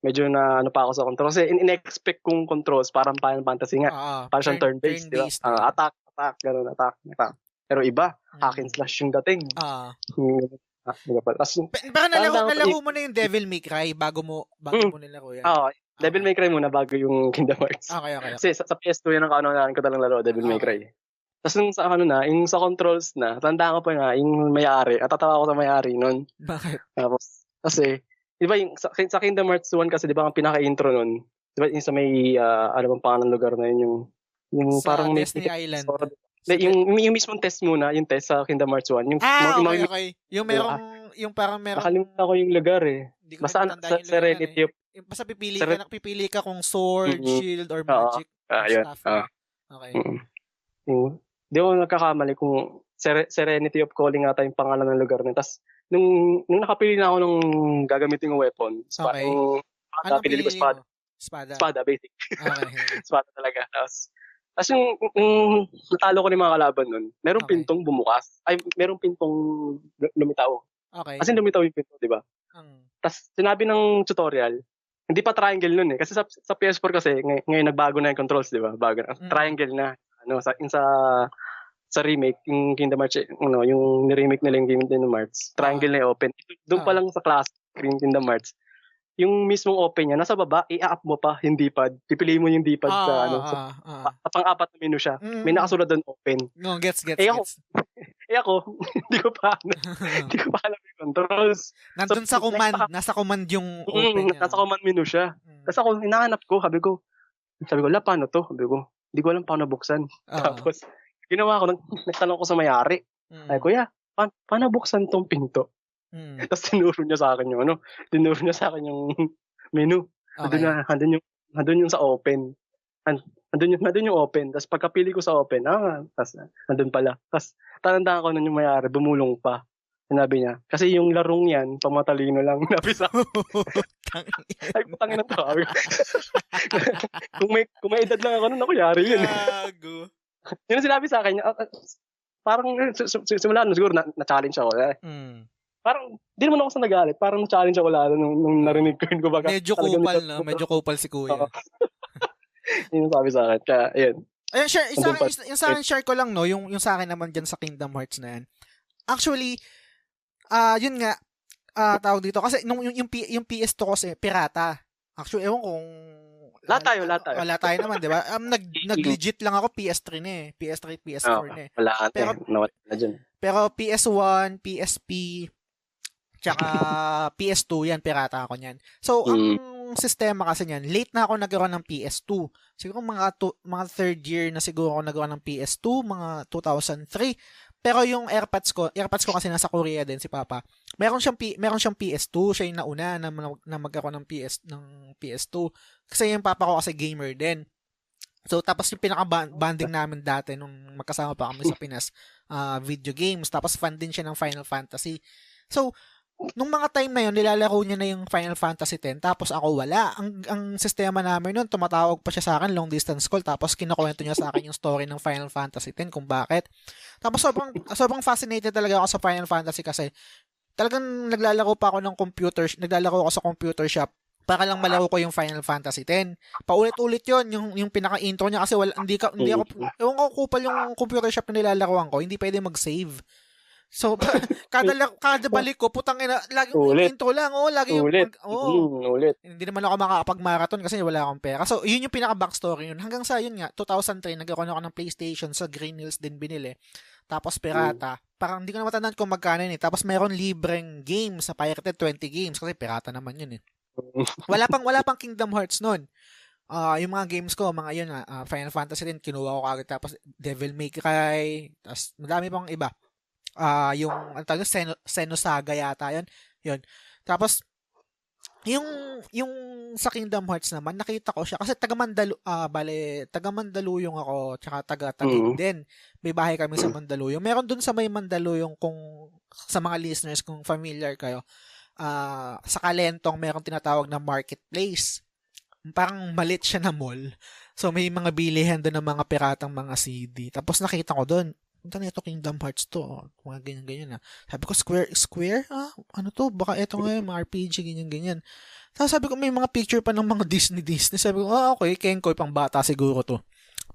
medyo na pa ako sa control. Kasi in-expect kong controls parang Final Fantasy nga. Parang siyang turn-based. Diba? Attack, ganun, attack. Pero iba, hack and slash yung dating. Baka nalaro mo na yung Devil May Cry bago mo nilaro yan. Devil May Cry muna bago yung Kingdom Hearts. Okay. Kasi sa PS2 yan ang kaunang ko talang laro, Devil May Cry. Tapos yung yung sa controls na, tandaan ko pa nga, yung may-ari, at tatawa ko sa may-ari nun. Bakit? Tapos, kasi, di ba sa Kingdom Hearts 1 kasi, di ba ang pinaka-intro nun, di ba yung sa may, ano bang pangalan ng lugar na yun, yung sa parang Destiny Island. Yung mismong test muna, yung test sa Kingdom Hearts 1. Okay. Yung parang meron. Nakalimutan ko yung lugar eh. Basta sa Serenity of... Basta pipili ka kung sword, shield, or magic. Okay. Di ako nagkakamali kung Serenity of Calling ata yung pangalan ng lugar na. Tapos, nung nakapili na ako nung gagamitin yung weapon, Anong pinili ko Spada? Spada, basic. Okay. Spada talaga. Tapos yung natalo ko ng mga kalaban nun, merong pintong bumukas. Ay, merong pintong lumitaw. Okay. Kasi lumitaw yung pinto, di ba? Tapos sinabi ng tutorial, hindi pa triangle nun eh. Kasi sa PS4 kasi, ngayon nagbago na yung controls, di ba? Triangle na. Sa remake, yung Kingdom Hearts, yung ni-remake nila yung Kingdom Hearts, triangle na open. Doon pa lang sa classic Kingdom Hearts, yung mismong open niya, nasa baba, i-up mo pa, yung D-pad. Pipiliin mo yung D-pad sa pang-apat na menu siya. May nakasulad doon open. No, gets. Ako, hindi ko pa alam yung controls. Nandun sa command, nasa command yung open niya. Nasa command menu siya. Tapos ako, hinahanap ko, sabi ko, paano to? Sabi ko, hindi ko alam paano buksan. Tapos, ginawa ko, nagtanong ko sa may-ari. Ay, kuya, paano buksan tong pinto? Tapos tinuro niya sa akin yung menu. Okay. Nandun yung sa open. Nandun yung open. Tapos pagkapili ko sa open, tapos nandun pala. Tapos tandaan ko nun yung may-ari, bumulong pa. Sinabi niya, kasi yung larong yan, pamatalino lang. Sabi sa akin, ay, putangin na to. Sabi ko. kung may edad lang ako nun, ako yari yun. Gago. Yun ang sinabi sa akin, parang simula nun, siguro na-challenge ako. Parang, di naman ako sa nagalit. Parang na-challenge ako lalo nung narinig ko yun. Kumbaga, Medyo kupal, no? Medyo kupal si kuya. Yun ang sabi sa akin. Kaya, yun. Ayun, yung sa akin, share ko lang, no? Yung sa akin naman dyan sa Kingdom Hearts na yan. Actually, yun nga, tawag dito. Kasi yung PS2 kasi, pirata. Actually, ewan kung... Lahat tayo. Wala tayo naman, di ba? Nag-legit lang ako PS3 na eh. PS3, PS4 na eh. Wala ate. Nawala na dyan. Pero PS1, PSP, tsaka PS2, yan, pirata ako niyan. So, ang sistema kasi niyan, late na ako nagkaroon ng PS2. Siguro mga third year na siguro ako nagkaroon ng PS2, mga 2003. Pero yung AirPods ko kasi nasa Korea din si Papa. Meron siyang PS2, siya yung nauna na magkaroon ng PS2. Kasi yung Papa ko kasi gamer din. So tapos yung pinaka-banding namin dati nung magkasama pa kami sa Pinas, video games. Tapos fan din siya ng Final Fantasy. So nung mga time na yun, nilalaro niya na yung Final Fantasy X, tapos ako wala. Ang sistema namin nun, tumatawag pa siya sa akin, long distance call, tapos kinukwento niya sa akin yung story ng Final Fantasy X, kung bakit. Tapos sobrang fascinated talaga ako sa Final Fantasy kasi talagang naglalaro ako sa computer shop para lang malaro ko yung Final Fantasy X. Paulit-ulit yun, yung pinaka-intro niya kasi hindi ako, ewan ko kupal yung computer shop na nilalaroan ko, hindi pwede mag-save. So, kada balik ko, putang ina, lagi intro lang, lagi ulit. Ulit. Hindi naman ako makakapag-marathon kasi wala akong pera. So, yun yung pinaka-backstory yun. Hanggang sa yun nga, 2003, nagkaroon ako ng PlayStation sa Green Hills din binili. Tapos pirata. Parang hindi ko na matandaan kung magkano yun eh. Tapos meron libreng games sa pirated 20 games kasi pirata naman yun eh. Wala pang Kingdom Hearts nun. Yung mga games ko, mga yun Final Fantasy din, kinuha ko agad. Tapos Devil May Cry. Tapos madami pang iba. Yung Xenosaga yata yun. Tapos yung sa Kingdom Hearts naman nakita ko siya kasi taga Mandaluyong ako tsaka taga Taguig din. May bahay kami sa Mandaluyong. Meron dun sa may Mandaluyong, kung sa mga listeners kung familiar kayo, sa Kalentong meron tinatawag na marketplace. Parang malit siya na mall. So may mga bilihan doon ng mga piratang mga CD. Tapos nakita ko doon, punta na ito Kingdom Hearts to. Mga ganyan-ganyan na. Sabi ko, Square? Ano to? Baka ito nga yung mga RPG, ganyan-ganyan. Tapos sabi ko, may mga picture pa ng mga Disney. Sabi ko, okay, Kenkoy, pang bata siguro to.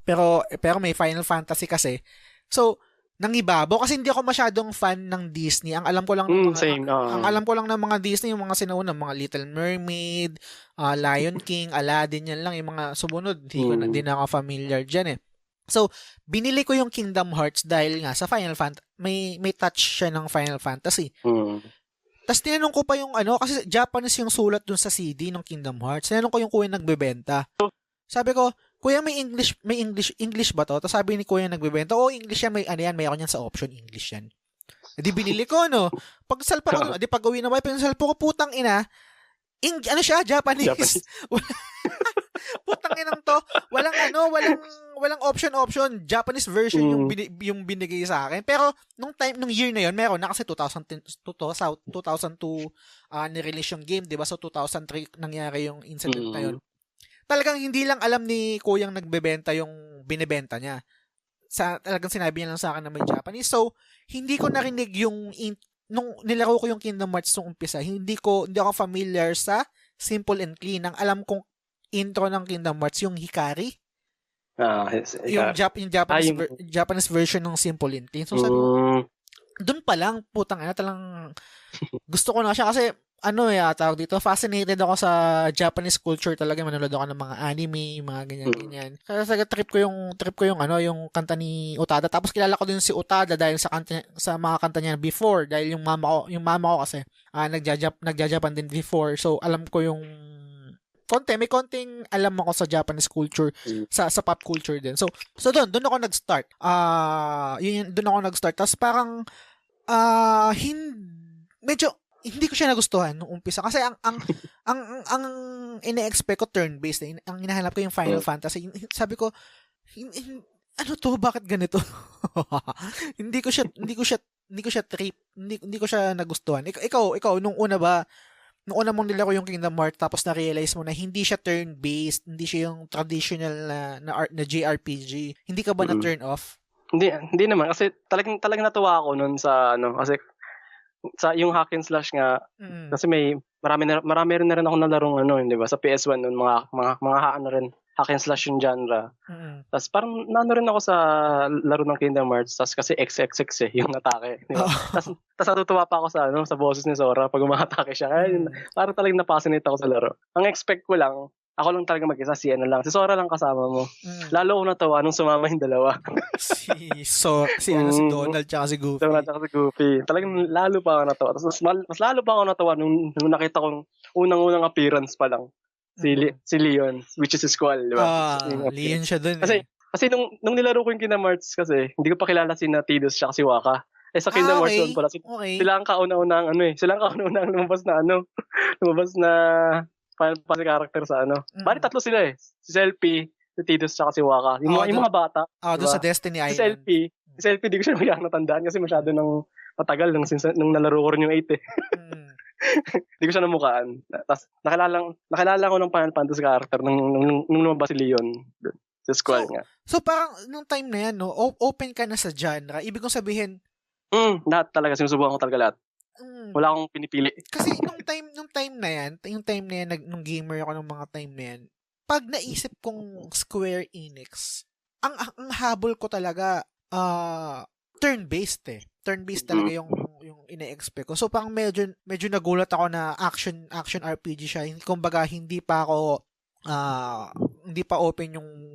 Pero may Final Fantasy kasi. So, nangibabaw kasi hindi ako masyadong fan ng Disney. Ang alam ko lang ang alam ko lang ng mga Disney, yung mga sinauna, mga Little Mermaid, Lion King, Aladdin, yan lang yung mga sumunod. Hindi na ako familiar diyan eh. So, binili ko yung Kingdom Hearts dahil nga sa Final Fantasy, may touch siya ng Final Fantasy. Tapos tinanong ko pa yung kasi Japanese yung sulat dun sa CD ng Kingdom Hearts. Tinanong ko yung kuya nagbebenta. Sabi ko, kuya, may English ba to? Tapos sabi ni kuya nagbebenta, English yan, mayroon yan sa option, English yan. Di binili ko, no? Pag-salpa ko, pag uwi na ba, pinsalpa ko, putang ina, Japanese. Putang inang to, walang option, Japanese version yung binigay sa akin. Pero nung year na yon, meron na kasi 2002 ni-release yung game, 'di ba? So 2003 nangyari yung incident na yon. Talagang hindi lang alam ni kuyang nagbebenta yung binebenta niya. Talagang sinabi niya lang sa akin na may Japanese. So hindi ko narinig yung nung nilaro ko yung Kingdom Hearts nung umpisa. Hindi ako familiar sa Simple and Clean. Ang alam kong intro ng Kingdom Hearts yung Hikari. Yung Japanese version ng Simple and Clean. So sabi ko, doon pa lang, putang ina, talang gusto ko na siya kasi tawag dito, fascinated ako sa Japanese culture talaga. Manonood ako ng mga anime, mga ganyan-ganyan. Kaya trip ko yung kanta ni Utada. Tapos kilala ko din si Utada dahil sa mga kanta niya before. Dahil yung mama ko kasi nagja-Japan din before. So alam ko yung may konting alam ako sa Japanese culture, sa pop culture din. So doon ako nag-start. Doon ako nag-start. Tapos parang medyo hindi ko siya nagustuhan nung umpisa kasi ang ine-expect ko turn-based ang hinahanap ko yung Final Fantasy. Sabi ko, ano to, bakit ganito? hindi ko siya hindi ko siya nagustuhan. Ikaw nung una mong nilaro yung Kingdom Hearts tapos na-realize mo na hindi siya turn-based, hindi siya yung traditional na JRPG. Hindi ka ba na-turn off? Hindi naman kasi talagang natuwa ako noon sa kasi sa yung hack and slash nga kasi marami rin na rin ako nalarong di ba sa PS1 noon mga hack and slash yung genre. Tapos parang rin ako sa laro ng Kingdom Hearts tapos kasi XXX yung atake, di ba? Tapos natutuwa pa ako sa boses ni Sora pag umatake siya. Kaya parang talagang napassionate ako sa laro. Ang expect ko lang ako lang talaga mag-isa, si Sora lang kasama mo. Lalo ako natawa nung sumama yung dalawa. si Donald tsaka si Goofy. Donald tsaka si Goofy. Talagang lalo pa ako natawa. Tapos mas lalo pa ako natawa nung nakita kong unang appearance pa lang. Si Leon, which is si Squall, di ba? Leon siya dun. Kasi nung nilaro ko yung Kingdom Hearts kasi, hindi ko pa kilala si Tidus tsaka si Waka. Sa Kingdom Hearts doon pala. Sila ang kauna-unang sila ang kauna-unang lumabas na Final Fantasy character sa Bali tatlo sila Si Selfie, si Tidus, tsaka si Waka. Yung mga bata. Doon sa Destiny Island. Si Selfie, di ko siya masyadong natandaan kasi masyado nang matagal nung nalaro ko rin yung 8 Di ko siya namukaan. Tapos nakilala ko ng Final Fantasy character nung lumabas si Leon. Sa Squall nga. So parang nung time na yan, open ka na sa genre. Ibig kong sabihin, lahat talaga. Sinusubukan ko talaga lahat. Wala akong pinipili. Kasi nung time na yan, nung gamer ako nung mga time na yan, pag naisip kong Square Enix, ang habol ko talaga, turn-based Turn-based talaga yung ina-expect ko. So, parang medyo nagulat ako na action RPG siya. Kumbaga, hindi pa open yung,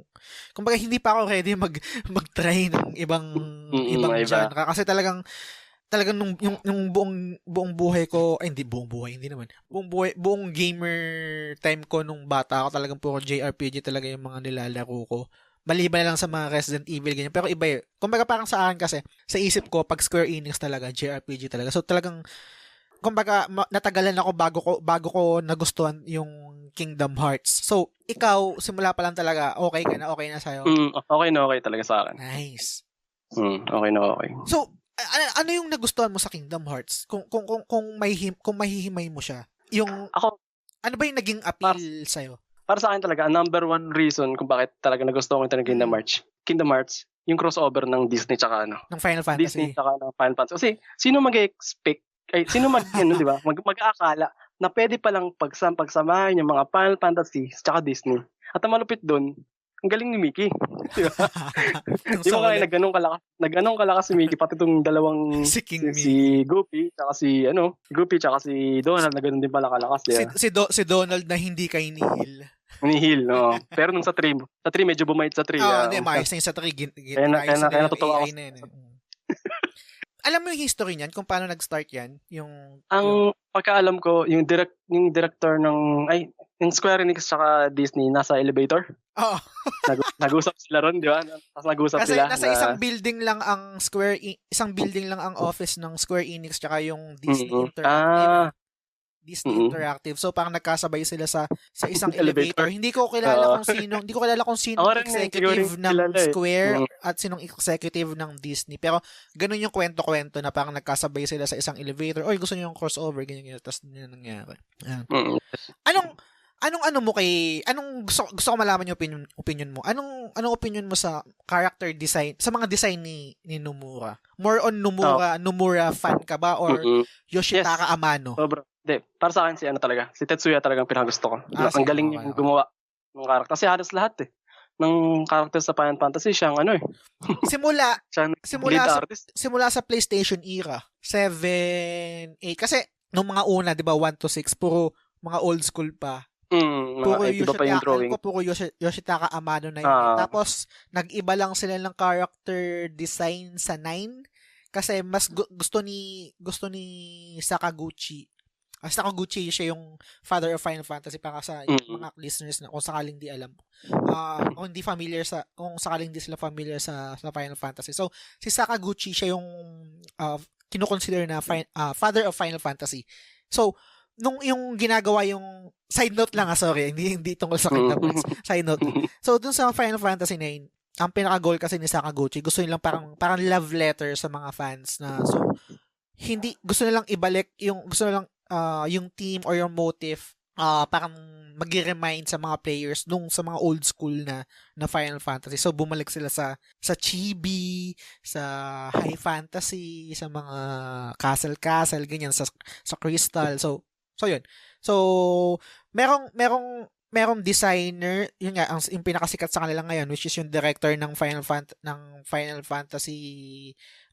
kumbaga, hindi pa ako ready mag-try ng ibang genre. Kasi talagang yung buong buhay ko, hindi buong buhay, hindi naman. Buong gamer time ko nung bata ako, talagang puro JRPG talaga yung mga nilalaro ko. Maliban na lang sa mga Resident Evil, ganyan. Pero iba kumbaga parang sa akin kasi, sa isip ko, pag Square Enix talaga, JRPG talaga. So talagang, kumbaga, natagalan ako bago ko nagustuhan yung Kingdom Hearts. So, ikaw, simula pa lang talaga, okay na sa'yo? Okay na okay talaga sa akin. Nice. Okay na okay. So, ano yung nagustuhan mo sa Kingdom Hearts? Kung mahihimay mo siya. Ano ba yung naging appeal sa'yo? Para sa akin talaga, number one reason kung bakit talaga nagustuhan ko ito ng Kingdom Hearts, yung crossover ng Disney tsaka ng Final Fantasy. Disney tsaka ng Final Fantasy. Kasi, sino mag-expect, di ba? Mag-aakala na pwede palang pagsamahin yung mga Final Fantasy tsaka Disney. At ang malupit doon, ang galing ni Mickey. Di ba? Di ba kaya nagganong kalakas si Mickey, pati itong dalawang si Goofy, tsaka si Donald, na ganun din pala kalakas. Si Donald na hindi kay Neil. Nihil, no. Pero nung sa 3 medyo bumait sa 3. Hindi, maayos na yung sa 3. Kaya natutuwa ako. Alam mo yung history niyan, kung paano nag-start yan? Ang pagkaalam ko, yung director ng Square Enix saka Disney nasa elevator. Oo. Nag-usap sila ron, di ba? Tapos nag-usap kasi sila. Kasi nasa isang building lang ang office ng Square Enix tsaka yung Disney Interactive. Disney Interactive. So parang nagkasabay sila sa isang elevator. Hindi ko kilala kung sino executive ng Square at sinong executive ng Disney. Pero ganun yung kwento na parang nagkasabay sila sa isang elevator. Oy, gusto niyo yung crossover, ganyan. Tapos yun nangyari. Anong gusto ko malaman yung opinion mo. Anong opinion mo sa character design, sa mga design ni Nomura? More on Nomura fan ka ba or Yoshitaka Amano? Sobra. Hindi, para sa akin si Tetsuya talagang pinakagusto ko. Ang galing niyang gumawa ng karakter. Kasi halos lahat ng karakter sa Final Fantasy siyang simula sa PlayStation era, 7, 8. Kasi nung mga una, 'di ba, 1 to 6 puro mga old school pa. Puro Yoshitaka Amano na yun. Tapos nag-iba lang sila ng character design sa 9 kasi mas gusto ni Sakaguchi. Sakaguchi siya yung father of Final Fantasy para sa mga listeners na kung sakaling di alam. Kung sakaling di sila familiar sa Final Fantasy. So, si Sakaguchi siya yung kino-consider na father of Final Fantasy. So, nung yung ginagawa yung side note lang sorry, hindi tungkol sa Kingdom Hearts. Side note. So, dun sa Final Fantasy 9, ang pinaka-goal kasi ni Sakaguchi, gusto nilang parang love letter sa mga fans na hindi gusto nilang ibalik gusto nilang yung team or yung motive parang mag-remind sa mga players sa mga old school na Final Fantasy. So bumalik sila sa chibi, sa high fantasy, sa mga castle ganyan sa crystal. So yun. So merong designer, yun nga yung pinakasikat sa kanila ngayon, which is yung director ng Final Fantasy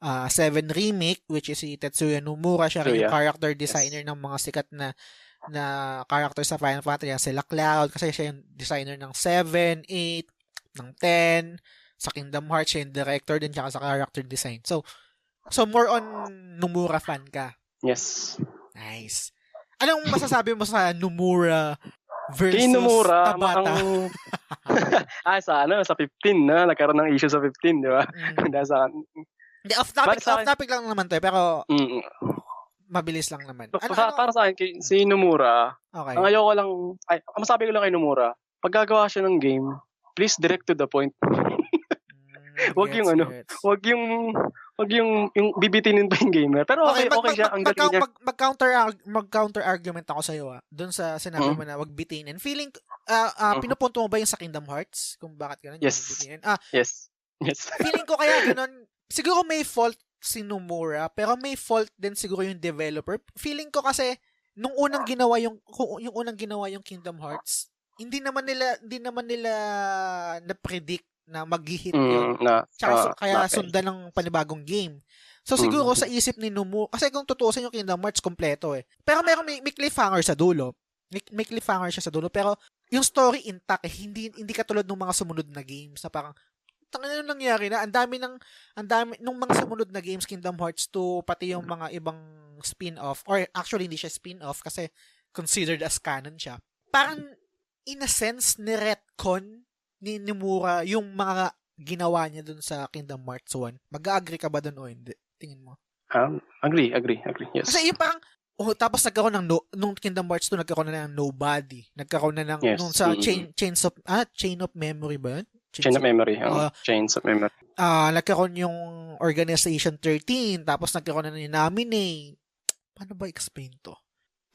7 remake, which is si Tetsuya Nomura. Siya rin yung character designer ng mga sikat na character sa Final Fantasy, sila Cloud, kasi siya yung designer ng 7, 8, ng 10, sa Kingdom Hearts, siya yung director din, tsaka sa character design. So more on Nomura fan ka. Yes. Nice. Anong masasabi mo sa Nomura versus kay Nomura, Tabata? Sa 15 na, nagkaroon ng issue sa 15, di ba? Dahil sa... Hindi, off topic lang naman to, pero mabilis lang naman. Para sa akin, si Nomura, okay. Ang ayoko lang, ang masabi ko lang kay Nomura, pag gagawa siya ng game, please direct to the point. Wag yung bibitinin pa yung gamer. Pero okay siya, ang galing niya. Mag-counter argument ako sa iyo doon sa sinabi mo na wag bitinin. Feeling pinupunto mo ba yung sa Kingdom Hearts kung bakit ganun yung bitinin? Yes. Feeling ko kaya ganun. Siguro may fault si Nomura, pero may fault din siguro yung developer. Feeling ko kasi nung unang ginawa yung Kingdom Hearts, hindi naman nila na-predict na mag-hit yun. Kaya sundan ng panibagong game. So siguro sa isip ni Nomura, kasi kung tutuusin yung Kingdom Hearts kompleto Pero may cliffhanger sa dulo. May cliffhanger siya sa dulo, pero yung story intact hindi katulad ng mga sumunod na games na parang ano nangyari na ang dami nung mga sumunod na games, Kingdom Hearts 2, pati yung mga ibang spin-off, or actually hindi siya spin-off kasi considered as canon siya. Parang in a sense ni retcon ni Nomura yung mga ginawa niya dun sa Kingdom Hearts 1. Mag-agree ka ba dun o hindi? Tingin mo? Agree. Yes. Kasi yung parang tapos nagkaroon nung Kingdom Hearts 2 nagkaroon na ng Nobody. Nagkaroon na ng nung sa Chain of Memory ba yun? Chains of Memory. Nagkaroon yung Organization 13, tapos nagkaroon na ni Namine. Paano ba explain to?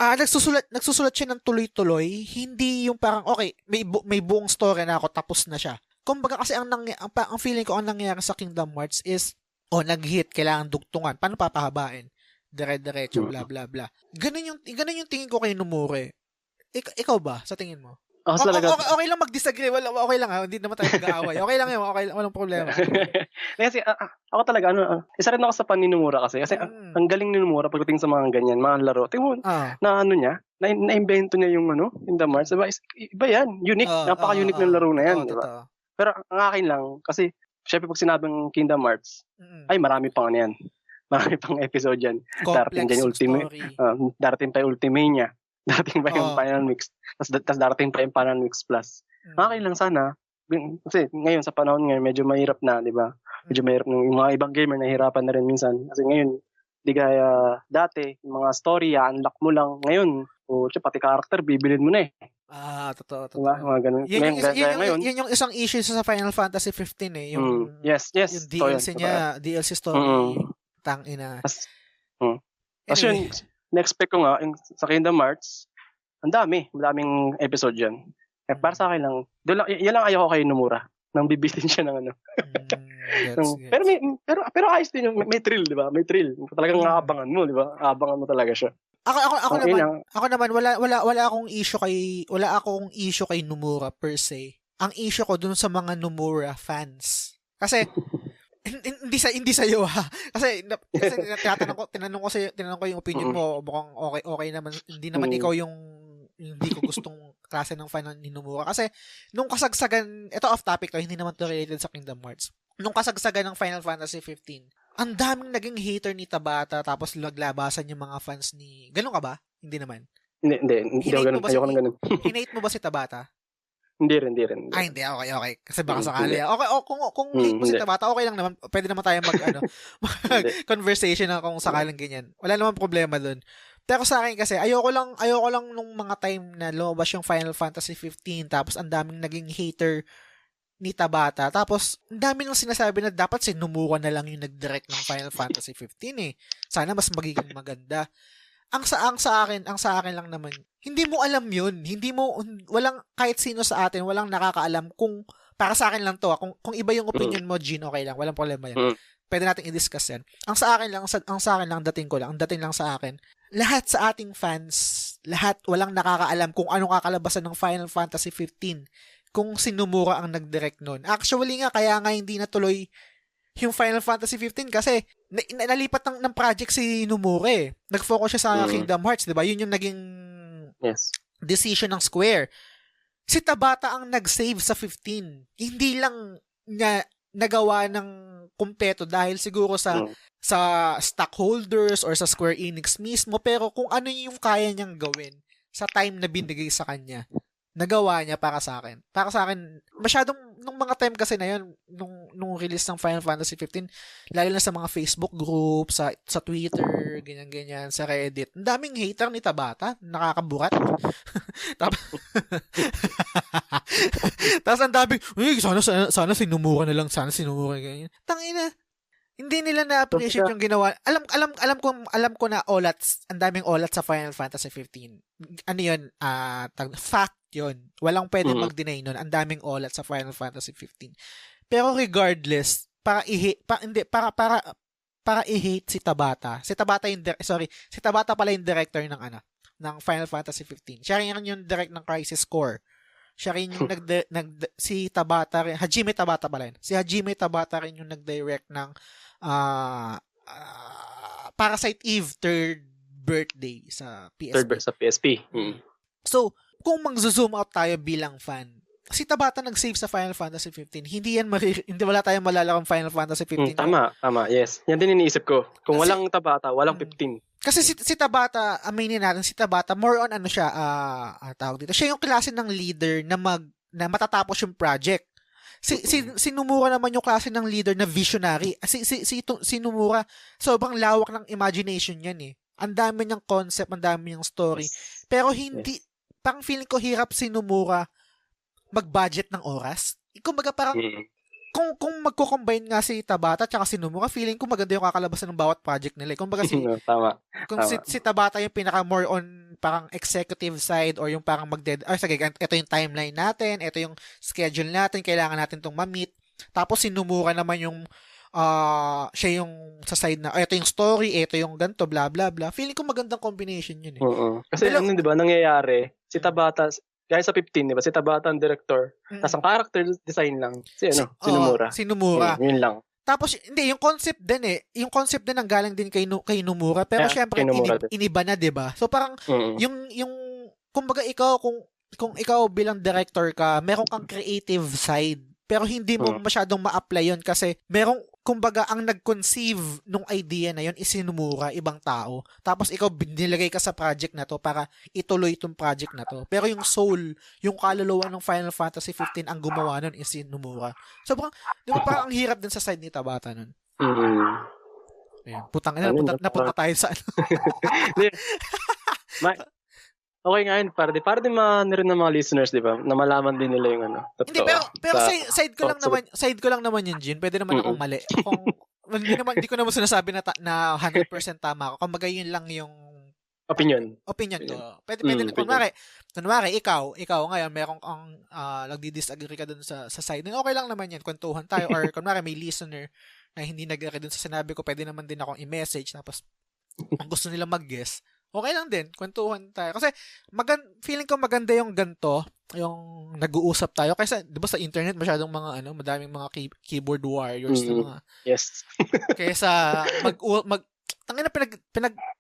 Nagsusulat siya ng tuloy-tuloy, hindi yung parang okay, may buong story na ako, tapos na siya. Kumbaga kasi ang feeling ko ang nangyayari sa Kingdom Hearts is nag-hit, kailangan dugtungan. Paano papahabain? Dire-diretso, bla bla bla. Ganun yung tingin ko kay Nomura. Ikaw ba sa tingin mo? Okay lang mag-disagree. Okay lang hindi naman tayo mag-aaway. Okay lang yun. Okay lang, walang problema. Kasi ako talaga, isa rin ako sa pan ni Nomura kasi ang galing ni Nomura pagdating sa mga ganyan, mga laro. Tingnan mo, na-invento niya yung Kingdom Hearts. Iba yan. Unique. Napaka-unique ng laro na yan. Diba? Pero ang akin lang, kasi syempre pag sinabing Kingdom Hearts, ay marami pang yan. Marami pang episode yan. Darating dyan yung Ultimate. Darating pa yung Ultimania. Darating pa yung Final Mix. Tapos darating pa yung Final Mix Plus. Okay lang sana. Kasi ngayon sa panahon ngayon, medyo mahirap na, di ba? Medyo mahirap yung mga ibang gamer nahihirapan na rin minsan. Kasi ngayon, di kaya dati, yung mga story, unlock mo lang. Ngayon, pati character, bibilin mo na Totoo. Diba? Mga ganun. Yun yung isang issue sa Final Fantasy 15 Yung, yes. Yung DLC niya, DLC story. Tangina. Tapos yun, na-expect ko nga, sa Kingdom Hearts, madaming episode dyan. Para sa akin lang, yan lang ayaw ko kay Nomura, nang bibitin siya ng Pero ayos din yung, may thrill, di ba? May thrill. Talagang aabangan mo, di ba? Aabangan mo talaga siya. Ako naman wala akong issue kay Nomura per se. Ang issue ko dun sa mga Nomura fans. Kasi hindi sa iyo Kasi tinanong ko yung opinion mo, mukhang okay naman. Hindi naman ikaw yung hindi ko gustong klase ng fan ni Nomura. Kasi nung kasagsagan, ito off topic to, hindi naman to related sa Kingdom Hearts. Nung kasagsagan ng Final Fantasy 15, ang daming naging hater ni Tabata, tapos laglabasan yung mga fans ni... Ganun ka ba? Hindi naman. Hindi ako ganun. Ayoko ng ganun. Hinate mo ba si Tabata? Hindi rin. Ay, hindi. Okay. Kasi baka sakali. Okay, kung hate mo si Tabata, okay lang naman. Pwede naman tayo conversation na kung sakaling ganyan. Wala naman problema dun. Pero sa akin kasi, ayoko lang nung mga time na lumabas yung Final Fantasy 15, tapos ang daming naging hater ni Tabata. Tapos, ang dami nang sinasabi na dapat si Nomura na lang yung nag-direct ng Final Fantasy 15 eh. Sana mas magiging maganda. Ang sa akin lang naman, hindi mo alam yun. Walang, kahit sino sa atin, walang nakakaalam kung, para sa akin lang to, kung iba yung opinion mo, Gene, okay lang. Walang problema yan. Pwede natin i-discuss yan. Ang sa akin lang, ang dating lang sa akin, lahat sa ating fans, walang nakakaalam kung anong kakalabasan ng Final Fantasy 15 kung si Nomura ang nag-direct nun. Actually nga, kaya nga hindi natuloy yung Final Fantasy 15 kasi nalipat ng project si Nomura eh. Nag-focus siya sa Kingdom Hearts, di ba? Yun yung naging decision ng Square. Si Tabata ang nag-save sa 15. Hindi lang niya nagawa ng kumpeto dahil siguro sa stockholders or sa Square Enix mismo, pero kung ano yung kaya niyang gawin sa time na binigay sa kanya, nagawa niya para sa akin. Para sa akin, masyadong, nung mga time kasi na yun, nung release ng Final Fantasy 15, lalo na sa mga Facebook group, sa Twitter, ganyan-ganyan, sa Reddit, ang daming hater ni Tabata, nakakaburat. Tapos ang daming, sana sinumura na lang, sana sinumura, ganyan. Tangina, hindi nila na-appreciate yung ginawa. Alam ko na olats, ang daming olats sa Final Fantasy 15. Ano yun? Fact yun. Walang pwede mag-deny nun. Ang daming olats sa Final Fantasy 15. Pero regardless, para i-hate si Tabata. Si Tabata pala yung director ng Final Fantasy 15. Siya rin yung direct ng Crisis Core. Siya rin yung si Tabata rin, Hajime Tabata pala yun. Si Hajime Tabata rin yung nag-direct ng Parasite Eve third birthday sa PSP. Sa PSP. So, kung mag-zoom out tayo bilang fan, si Tabata nag-save sa Final Fantasy 15. Hindi wala tayong malalakang Final Fantasy 15. Tama, yes. Yan din iniisip ko. Kung walang Tabata, walang 15. Kasi si Tabata, aminin natin, si Tabata, more on siya, tawag dito. Siya yung klase ng leader na matatapos yung project. Si Nomura naman yung klase ng leader na visionary. Si Nomura, sobrang lawak ng imagination yan eh. Ang dami niyang concept, ang dami niyang story. Pero hindi, parang feeling ko hirap si Nomura mag-budget ng oras. Kumbaga parang, kung magko-combine nga si Tabata at si Nomura, feeling ko maganda yung kakalabasan ng bawat project nila. Kumbaga Tama. Si Tabata yung pinaka more on parang executive side or yung parang sige, ito yung timeline natin, ito yung schedule natin, kailangan natin itong ma-meet. Tapos si Nomura naman yung siya yung sa side na ito yung story, ito yung ganto, blah blah blah. Feeling ko magandang combination yun eh. Kasi di ba nangyayari, si Tabata guys sa 15, di ba? Si Tabata ang director. Tapos ang character design lang. Si Nomura. Si Nomura. Yun lang. Tapos, hindi, yung concept din eh. Yung concept din ang galing din kay Nomura. Pero syempre, iniba na, di ba? So parang, kumbaga ikaw, kung ikaw bilang director ka, meron kang creative side. Pero hindi mo masyadong ma-apply yun kasi kumbaga, ang nag-conceive nung idea na yun is si Nomura, ibang tao. Tapos ikaw, nilagay ka sa project na to para ituloy itong project na to. Pero yung soul, yung kaluluwa ng Final Fantasy 15, ang gumawa nun is si Nomura. So, di ba parang ang hirap din sa side ni Tabata nun? Ayan, putang ina, napunta tayo sa Okay nga yun, para din rin ng mga listeners, di ba? Na malaman din nila yung totoo. Hindi, pero side ko lang naman yun, Jin. Pwede naman akong mali. Hindi ko naman sinasabi na 100% tama ako. Kumbaga yun lang yung opinion ko. Pwede kunwari, ikaw ngayon, meron kang nagdi-disagree ka dun sa side. Okay lang naman yan, kwentuhan tayo. Or kunwari, may listener na hindi nag-agree dun sa sinabi ko, pwede naman din akong i-message. Tapos, kung gusto nila mag-guess, okay lang din, kwentuhan tayo. Kasi, feeling ko maganda yung ganto, yung nag-uusap tayo. Kasi, di ba sa internet, masyadong madaming mga keyboard warriors na mga... Yes. Kaysa, tangina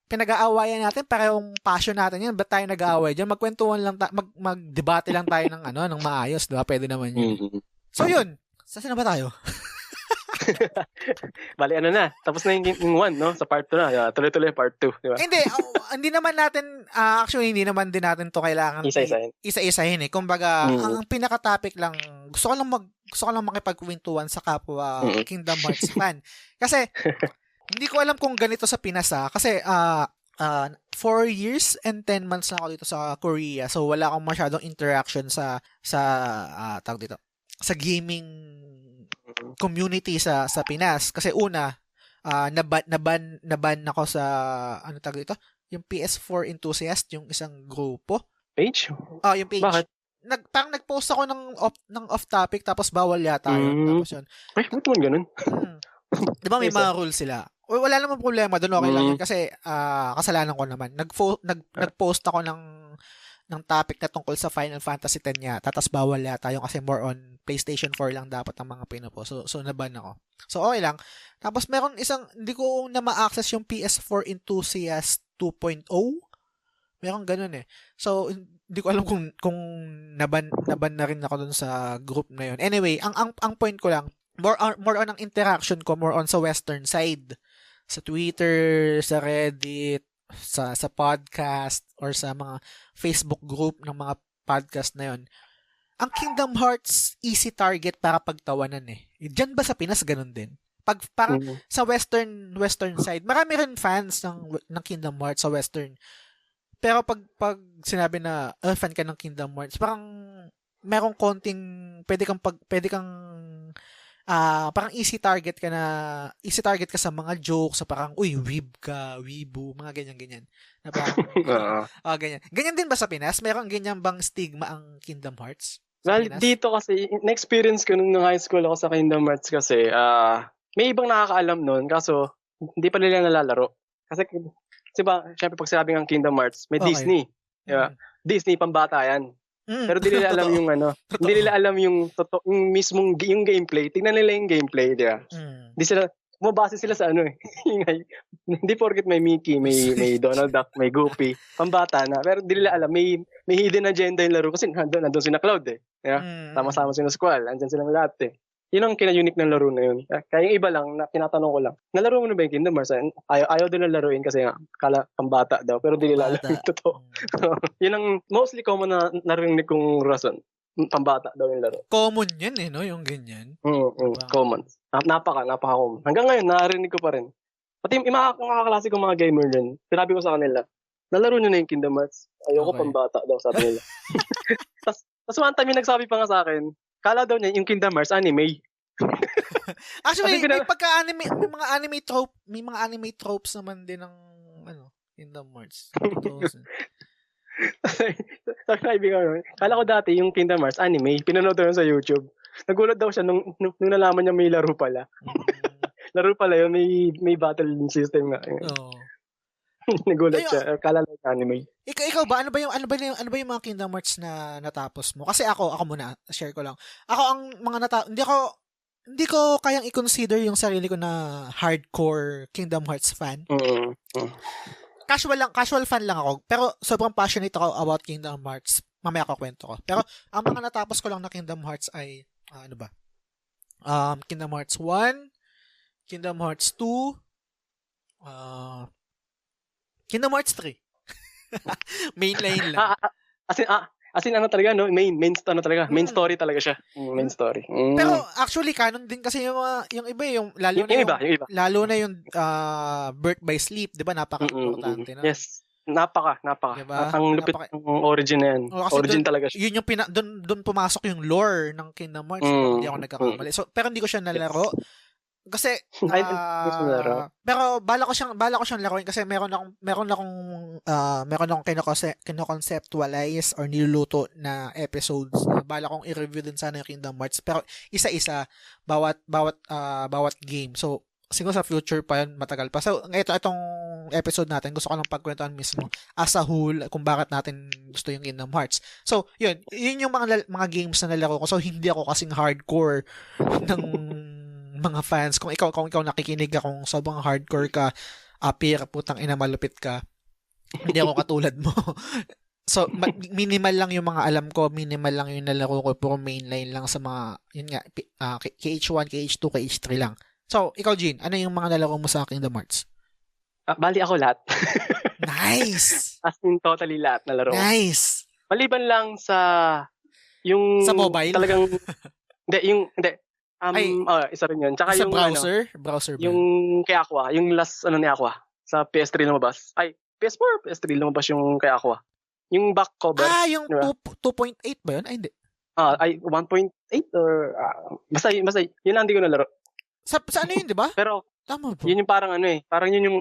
pinag-aawayan natin, parehong passion natin yan. Ba't tayo nag-aaway dyan? Magkwentuhan lang, mag-debate lang tayo ng maayos, di ba? Pwede naman yun. So, yun. Saan na ba tayo? Bali, tapos na yung 1, no? Sa part 2 na. Tuloy-tuloy part 2, di ba? Hindi naman natin, actually, hindi naman din natin to kailangan isa-isahin eh. Kumbaga, ang pinaka-topic lang, gusto ko lang makipagkwentuhan sa kapwa Kingdom Hearts fan. Kasi, hindi ko alam kung ganito sa Pinas kasi 4 years and 10 months na ako dito sa Korea. So, wala akong masyadong interaction sa tawag dito, sa gaming community sa Pinas kasi una naban ako sa ano tawag ito, yung PS4 enthusiast, yung isang grupo. Page? Yung page. Bakit? Parang nag-post ako ng off topic tapos bawal yata yun. Tapos yun. Ay, ba't naman ganun? Di ba may mga rules sila? Wala namang problema doon, okay lang yun kasi kasalanan ko naman. Nag-post ako ng topic na tungkol sa Final Fantasy X yata, tapos bawal yata yung kasi more on PlayStation 4 lang dapat ang mga pinupost. So naban ako. So okay lang. Tapos meron isang, hindi ko na ma-access yung PS4 Enthusiast 2.0. Meron ganun eh. So hindi ko alam kung naban na rin ako dun sa group na yun. Anyway, ang point ko lang, more on ang interaction ko, more on sa western side. Sa Twitter, sa Reddit, sa podcast, or sa mga Facebook group ng mga podcast na yon. Ang Kingdom Hearts, easy target para pagtawanan eh. Diyan ba sa Pinas ganun din? Parang sa western side, marami rin fans ng Kingdom Hearts sa western. Pero pag sinabi na fan ka ng Kingdom Hearts, parang merong konting pwede kang parang easy target ka sa mga jokes, sa parang uy, weebu, mga ganyan. Na parang, ganyan. Ganyan din ba sa Pinas? Meron ganyan bang stigma ang Kingdom Hearts? Well, Pinas? dito kasi, na-experience ko nung high school ako sa Kingdom Hearts kasi, may ibang nakakaalam nun, kaso hindi pa nila nalalaro. Kasi, diba, syempre pag sinabing ang Kingdom Hearts, may Disney. Diba? Disney, pambata yan. Pero di nila alam yung hindi nila alam yung mismong yung gameplay. Tingnan nila yung gameplay, di ba? Di sila bumabase sila sa hindi porket may Mickey, may Donald Duck, may Goofy, pambata na. Pero di nila alam may hidden agenda yung laro kasi nandun sila Cloud eh. Yeah? Sama-sama sila Squall, andyan silang lahat eh. Yun ang kina-unique ng laro na yun. Kaya yung iba lang, tinatanong ko lang, nalaro mo na ba yung Kingdom Hearts? Ayaw din na laruin kasi kala pambata daw, pero di nila alam yung totoo. Yun ang mostly common na narinig kong rason. Pambata daw yung laro. Common yan no? Yung ganyan. Wow. Common. Napaka-common. Hanggang ngayon, narinig ko pa rin. Pati yung makaklase kong mga gamer din, sinabi ko sa kanila, nalaro nyo na yung Kingdom Hearts. Ayoko pambata daw, sabi nila. Tapos one time yung nagsabi pa nga sa akin, kala daw niya yung Kingdom Hearts anime. Actually, may pagka-anime, may mga anime tropes naman din ng Kingdom Hearts. Sabi na ibigan, kala ko dati yung Kingdom Hearts anime, pinanood daw sa YouTube. Nagulat daw siya nung nalaman niya may laro pala. Laro pala yun, may battle system nga. Nagulat siya, kala lang anime. Ikaw ba, ano ba yung mga Kingdom Hearts na natapos mo? Kasi ako muna, share ko lang. Ako ang mga hindi ko kayang i-consider yung sarili ko na hardcore Kingdom Hearts fan. Casual fan lang ako, pero sobrang passionate ako about Kingdom Hearts. Mamaya ko kwento ko. Pero ang mga natapos ko lang na Kingdom Hearts ay Kingdom Hearts 1, Kingdom Hearts 2, Kingdom Hearts 3. Mainline lang. As in talaga, no? Main story talaga siya. Main story. Pero actually, canon din kasi yung iba, lalo na yung Birth by Sleep, di ba? Napaka-importante na. Yes. Napaka. Diba? Ang lupit ng origin na yan. Origin talaga siya. Yun yung doon pumasok yung lore ng Kingdom Hearts. Hindi ako nagkakamali. So, pero hindi ko siya nalaro. Kasi pero bala ko siyang laruin kasi meron akong kino-conceptualize or niluluto na episodes na bala kong i-review din sana yung Kingdom Hearts, pero isa-isa bawat game. So siguro sa future pa yun, matagal pa. So itong episode natin gusto ko lang pagkwentuhan mismo as a whole kung bakit natin gusto yung Kingdom Hearts. So yun yung mga games na nalaro ko. So hindi ako kasing hardcore ng mga fans. Kung ikaw nakikinig ka, kung sobrang hardcore ka, putang ina, malupit ka, hindi ako katulad mo. So, minimal lang yung mga alam ko, minimal lang yung nalaro ko, puro mainline lang sa mga, yun nga, KH1, KH2, KH3 lang. So, ikaw, Jean, ano yung mga nalaro mo sa Kingdom Hearts? Bali ako lahat. Nice! As in, totally lahat nalaro. Nice! Maliban lang sa yung sa mobile? Talagang, hindi. Isa rin yun. Tsaka sa yung browser ba? Yung kay Aqua, yung last ni Aqua sa PS3 lumabas. Ay, PS4, PS3 lumabas yung kay Aqua. Yung back cover. Yung 2.8 ba yun? Ay, hindi. Ay 1.8 or basta yun lang hindi ko nalaro. Sa ano yun, di ba? Pero Tama po. yun yung parang ano parang yun yung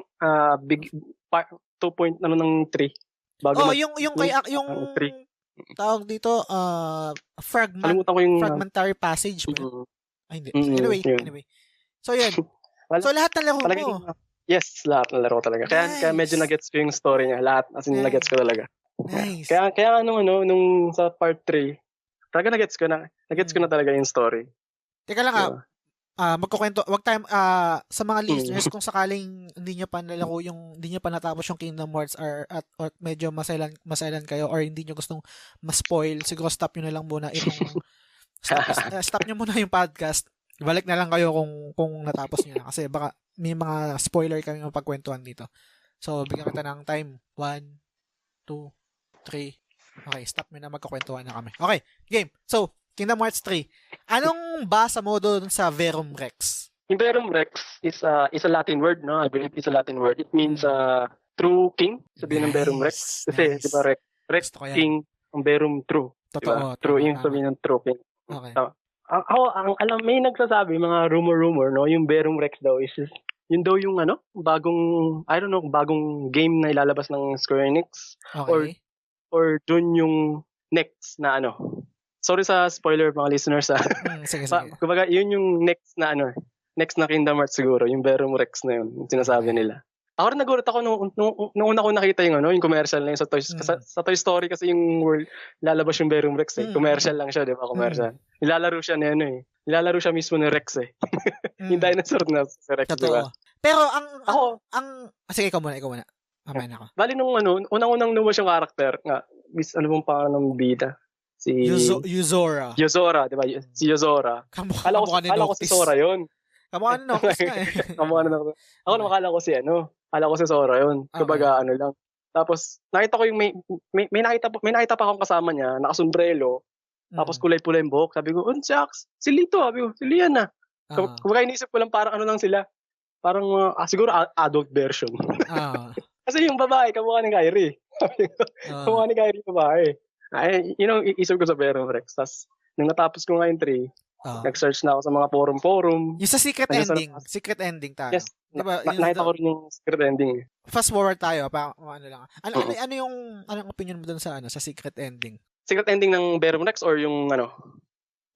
big 2 point ng 3 bago yung kay yung 3. tawag dito Kalimutan ko yung fragmentary passage ba? Ay hindi. yun. Anyway. So yun. So lahat ng laro mo. Yes, lahat ng laro talaga. Kaya medyo nagets ko yung story niya. Lahat as in nagets ko talaga. Nice. Kaya nung sa part 3, talaga nagets ko na talaga yung story. Teka lang magkukwento, wag time sa mga listeners kung sakaling hindi niyo pa natapos yung Kingdom Hearts or medyo maselan kayo or hindi niyo gustong ma-spoil, siguro stop niyo na lang muna itong stop niyo muna yung podcast. Balik na lang kayo kung natapos niyo na kasi baka may mga spoiler kami mapagkwentuhan dito. So bigyan kita ng time. 1 2 3. Okay, stop mo na, magkakwentuhan na kami. Okay, game. So Kingdom Hearts 3. Anong basa mo doon sa Verum Rex? Yung Verum Rex is a Latin word, no? I believe it's a Latin word. It means true king. Sabihin ng Verum Rex. Kasi, di ba, Rex king, ang Verum true. Totoo. Diba? True, yung sabihin ng true king. Okay. May nagsasabi, mga rumor, no? Yung Verum Rex daw is yun daw yung bagong game na ilalabas ng Square Enix. Okay. Or dun yung next na sorry sa spoiler mga listeners sige. Kumbaga yun yung next na Kingdom Hearts siguro, yung Verum Rex na yun, yung sinasabi nila. Ako rin nagulat ako nung una ko nakita yung commercial na yun sa Toy Story kasi yung world lalabas yung Verum Rex commercial lang siya, di ba? Commercial. Nilalaro siya na nilalaro siya mismo ng Rex yung dinosaur na si Rex, di ba? Pero sige, ikaw muna. Mamaya na ako. Bali nung unang-unang lumabas yung character nga, ano bang pangalan ng bida? Si Yuzora, di ba? Si Yuzora. Akala ko si Sora yun. Kamukha ni Noctis nga eh. Ako naman akala ko si Sora yun. Kumbaga lang. Tapos nakita ko yung may nakita pa akong kasama niya, nakasombrero. Tapos kulay-pula yung buhok. Sabi ko, shucks, si Lito, sabi ko, si Lian na. Kumbaga inisip ko lang parang lang sila. Parang siguro adult version. Kasi yung babae, kamukha ni Kairi. Kamukha ni Kairi babae. Isip ko sa Verum Rex. Tapos, nung natapos ko nga yung 3, nag-search na ako sa mga forum. Yung sa secret ending tayo. Yes. Diba, nakita ko rin yung secret ending. Fast forward tayo, lang. Ano yung opinion mo dun sa secret ending? Secret ending ng Verum Rex or yung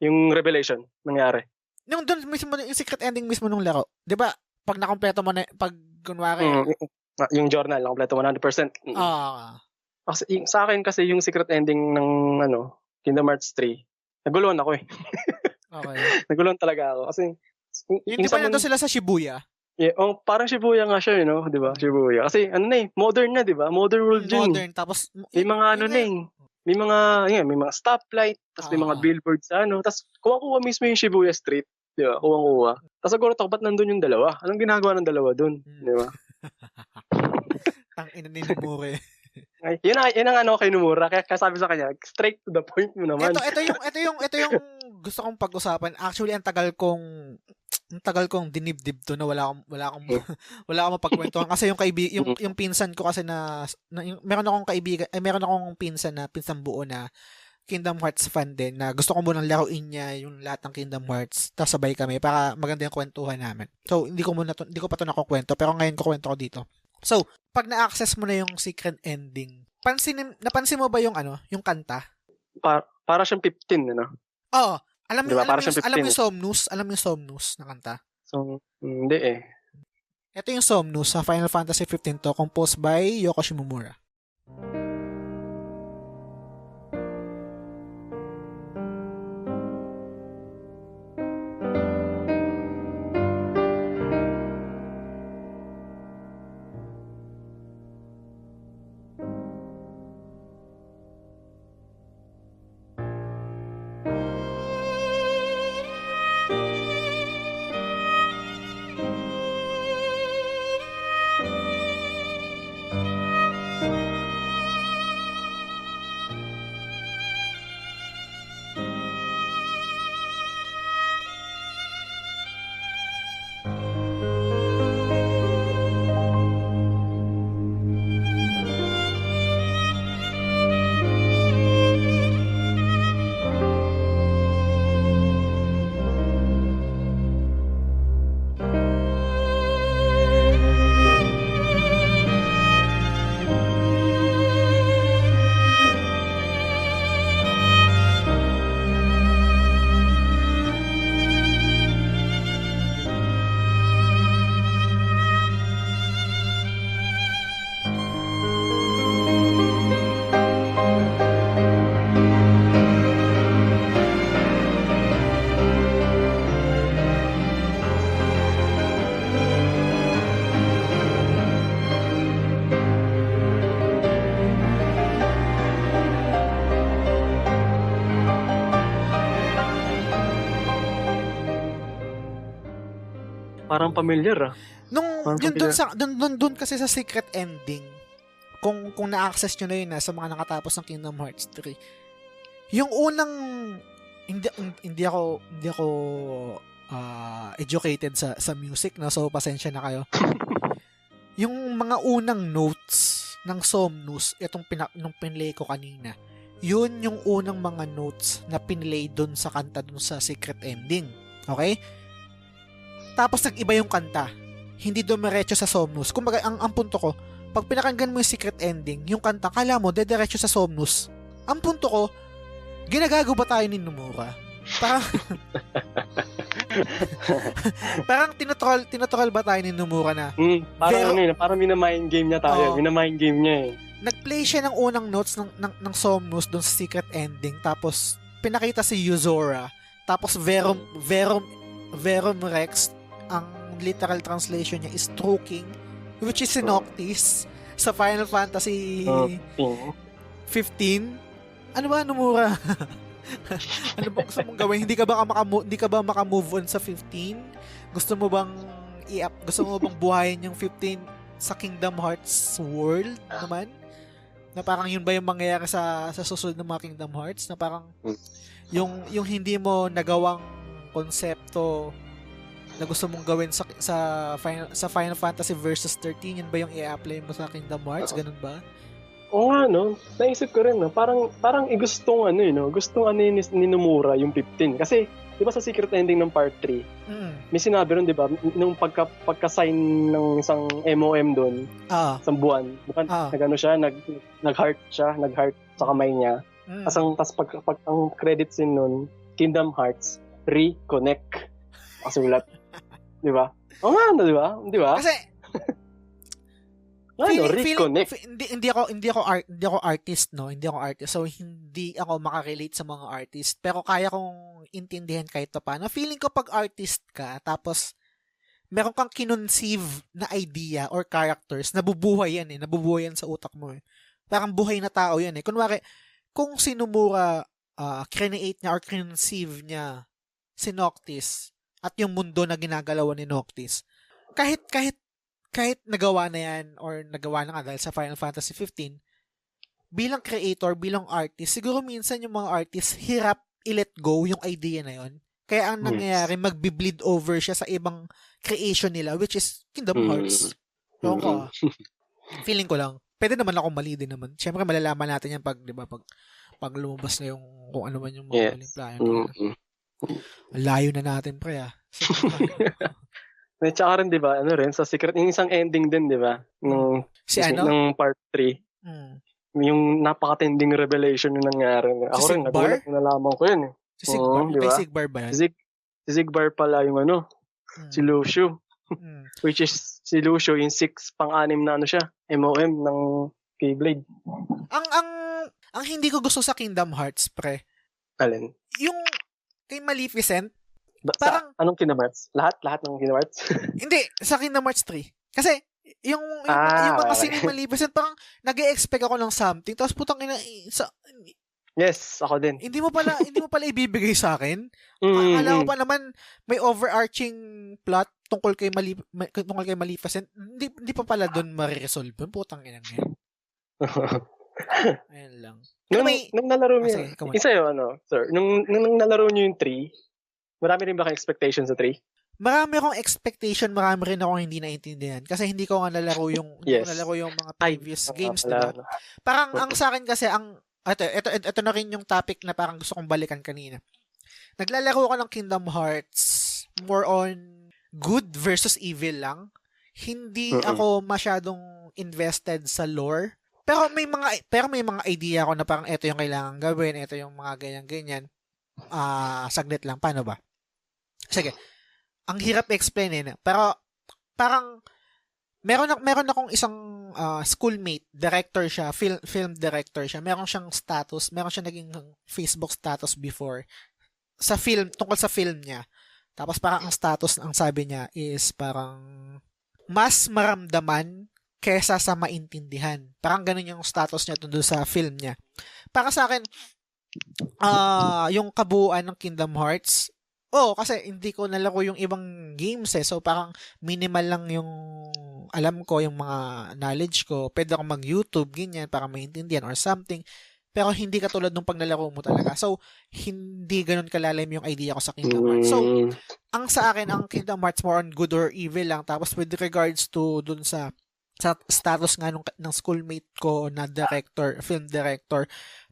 yung revelation nangyari? Yung dun mismo, yung secret ending mismo nung laro. Diba, pag nakompleto mo na, pag kunwari, yung journal, nakompleto 100%. Kasi sa akin kasi yung secret ending ng Kingdom Hearts 3, naguluhan ako eh. Okay. Naguluhan talaga ako kasi yung di ba nandun sila sa Shibuya? Yeah, parang Shibuya nga siya, di ba? Shibuya. Kasi modern na, di ba? Modern world yun. Modern, tapos may mga may mga stoplight, tapos may mga billboards tapos kuha mismo yung Shibuya Street, di ba? Kuha. Tapos siguro ba't nandun yung dalawa? Anong ginagawa ng dalawa dun, di ba? Tang ina ni Nomura. Ay, yun ang kay Nomura. Kaya sabi sa kanya, straight to the point mo naman. Ito yung gusto kong pag-usapan. Actually, ang tagal kong dinibdib to na wala akong mapagkwentuhan kasi yung pinsan ko kasi meron akong pinsan buo na Kingdom Hearts fan din na gusto ko munang laruin niya yung lahat ng Kingdom Hearts tapos sabay kami para maganda yung kwentuhan namin. So, hindi ko pa to nakukwento pero ngayon kukwento ko dito. So, pag na-access mo na yung secret ending, napansin mo ba yung yung kanta? Para siyang 15, Oo. Alam mo yung Somnus? Alam mo yung Somnus na kanta? So, hindi eh. Ito yung Somnus sa Final Fantasy 15 to, composed by Yoko Shimomura. Parang familiar Parang Yun familiar. dun kasi sa secret ending, kung na-access nyo na yun sa mga nakatapos ng Kingdom Hearts 3, yung unang, hindi ako educated sa music, no? So pasensya na kayo. Yung mga unang notes ng Somnus, nung pinlay ko kanina, yun yung unang mga notes na pinlay dun sa kanta dun sa secret ending. Okay? Tapos nag-iba yung kanta. Hindi dumiretso sa Somnus. Kumbaga, ang punto ko, pag pinakinggan mo yung secret ending, yung kanta, kala mo, dediretso sa Somnus. Ang punto ko, ginagago ba tayo ni Nomura? Parang tinotroll ba tayo ni Nomura na Parang minamind game niya tayo. Minamind game niya nag-play siya ng unang notes ng Somnus doon sa secret ending, tapos pinakita si Yuzora, tapos Verum Rex, ang literal translation niya is True King, which is si Noctis sa Final Fantasy 15. Ano ba, Nomura? Ano ba gusto mong gawin? Hindi ka ba maka-move on sa 15? Gusto mo bang buhayin yung 15 sa Kingdom Hearts world naman? Na parang yun ba yung mangyayari sa susunod ng mga Kingdom Hearts? Na parang yung hindi mo nagawang konsepto na gusto mong gawin sa Final Fantasy Versus 13, yun ba yung i-apply mo sa Kingdom Hearts? Ganun ba? Oo nga, no? Naisip ko rin, no? Parang gustong ni Nomura yung 15. Kasi, di ba sa secret ending ng part 3, may sinabi rin, di ba, nung pagka-sign ng isang MOM doon, isang buwan, nag-ano siya, nag-heart sa kamay niya. Tapos pag ang credit scene nun, Kingdom Hearts, reconnect. Kasulat. Di ba? Oo nga, no, di ba? Kasi, hindi ako artist, no? Hindi ako artist. So, hindi ako makarelate sa mga artist. Pero kaya kong intindihan kahit pa paano. Feeling ko pag artist ka, tapos meron kang kinunceive na idea or characters, nabubuhay yan sa utak mo Parang buhay na tao yan Kunwari, kung si Nomura create niya or conceive niya si Noctis at yung mundo na ginagalawan ni Noctis, kahit nagawa na yan or nagawa na nga dahil sa Final Fantasy 15, bilang creator, bilang artist, siguro minsan yung mga artist hirap i-let go yung idea na yon. Kaya ang nangyayari, magbi-bleed over siya sa ibang creation nila, which is Kingdom Hearts. Ewan ko. Feeling ko lang. Pwede naman ako mali din naman. Siyempre, malalaman natin yan pag lumabas na yung kung ano man yung mga maling plano. Layo na natin, pre. Tsaka rin, di ba, sa secret, yung isang ending din, di ba? Nung part 3. Yung napakatinding revelation yung nangyari. Ako rin, nagulat na nalaman ko yun Si Sigbar? Diba? May Sigbar ba yan? Si Sigbar pala yung si Lucio. Which is, si Lucio, yung 6 pang-anim na siya, MOM ng Keyblade. Ang hindi ko gusto sa Kingdom Hearts, pre. Alin? Yung kay Maleficent, parang anong Kingdom Hearts? Lahat ng Kingdom Hearts? Hindi, sa Kingdom Hearts 3. Kasi yung mga scene ni Maleficent, parang nag-e-expect ako ng something, tapos putang ina yes, ako din. Hindi mo pala ibibigay sa akin. Akala ko pa naman may overarching plot tungkol kay Maleficent. Hindi pa pala doon ma-resolve. Putang ina ngayon. Ayun lang. Nung nalaro mo yun, sir, nung nalaro nyo yung 3, marami rin ba kang expectation sa 3? Marami akong expectation, marami rin akong hindi naintindihan. Kasi hindi ko nga nalaro yung mga previous games, diba? Parang ang sa akin kasi, ito na rin yung topic na parang gusto kong balikan kanina. Naglalaro ko ng Kingdom Hearts more on good versus evil lang. Hindi ako masyadong invested sa lore. Pero may mga idea ako na parang ito yung kailangan gawin, ito yung mga ganyan-ganyan. Saglit lang, paano ba? Sige. Ang hirap explain pero parang meron akong isang schoolmate, director siya, film director siya. Meron siyang status, meron siyang naging Facebook status before sa film, tungkol sa film niya. Tapos parang ang status, ang sabi niya is parang mas maramdaman kesa sa maintindihan. Parang ganun yung status niya tungkol sa film niya. Para sa akin, yung kabuuan ng Kingdom Hearts, Oo, kasi hindi ko nalaro yung ibang games eh. So, parang minimal lang yung alam ko, yung mga knowledge ko. Pwede ako mag-YouTube, ganyan, para maintindihan or something. Pero hindi katulad nung pag nalaro mo talaga. So, hindi ganun kalalim yung idea ko sa Kingdom Hearts. So, ang sa akin, ang Kingdom Hearts more on good or evil lang. Tapos with regards to dun sa status nga ng schoolmate ko na director, film director,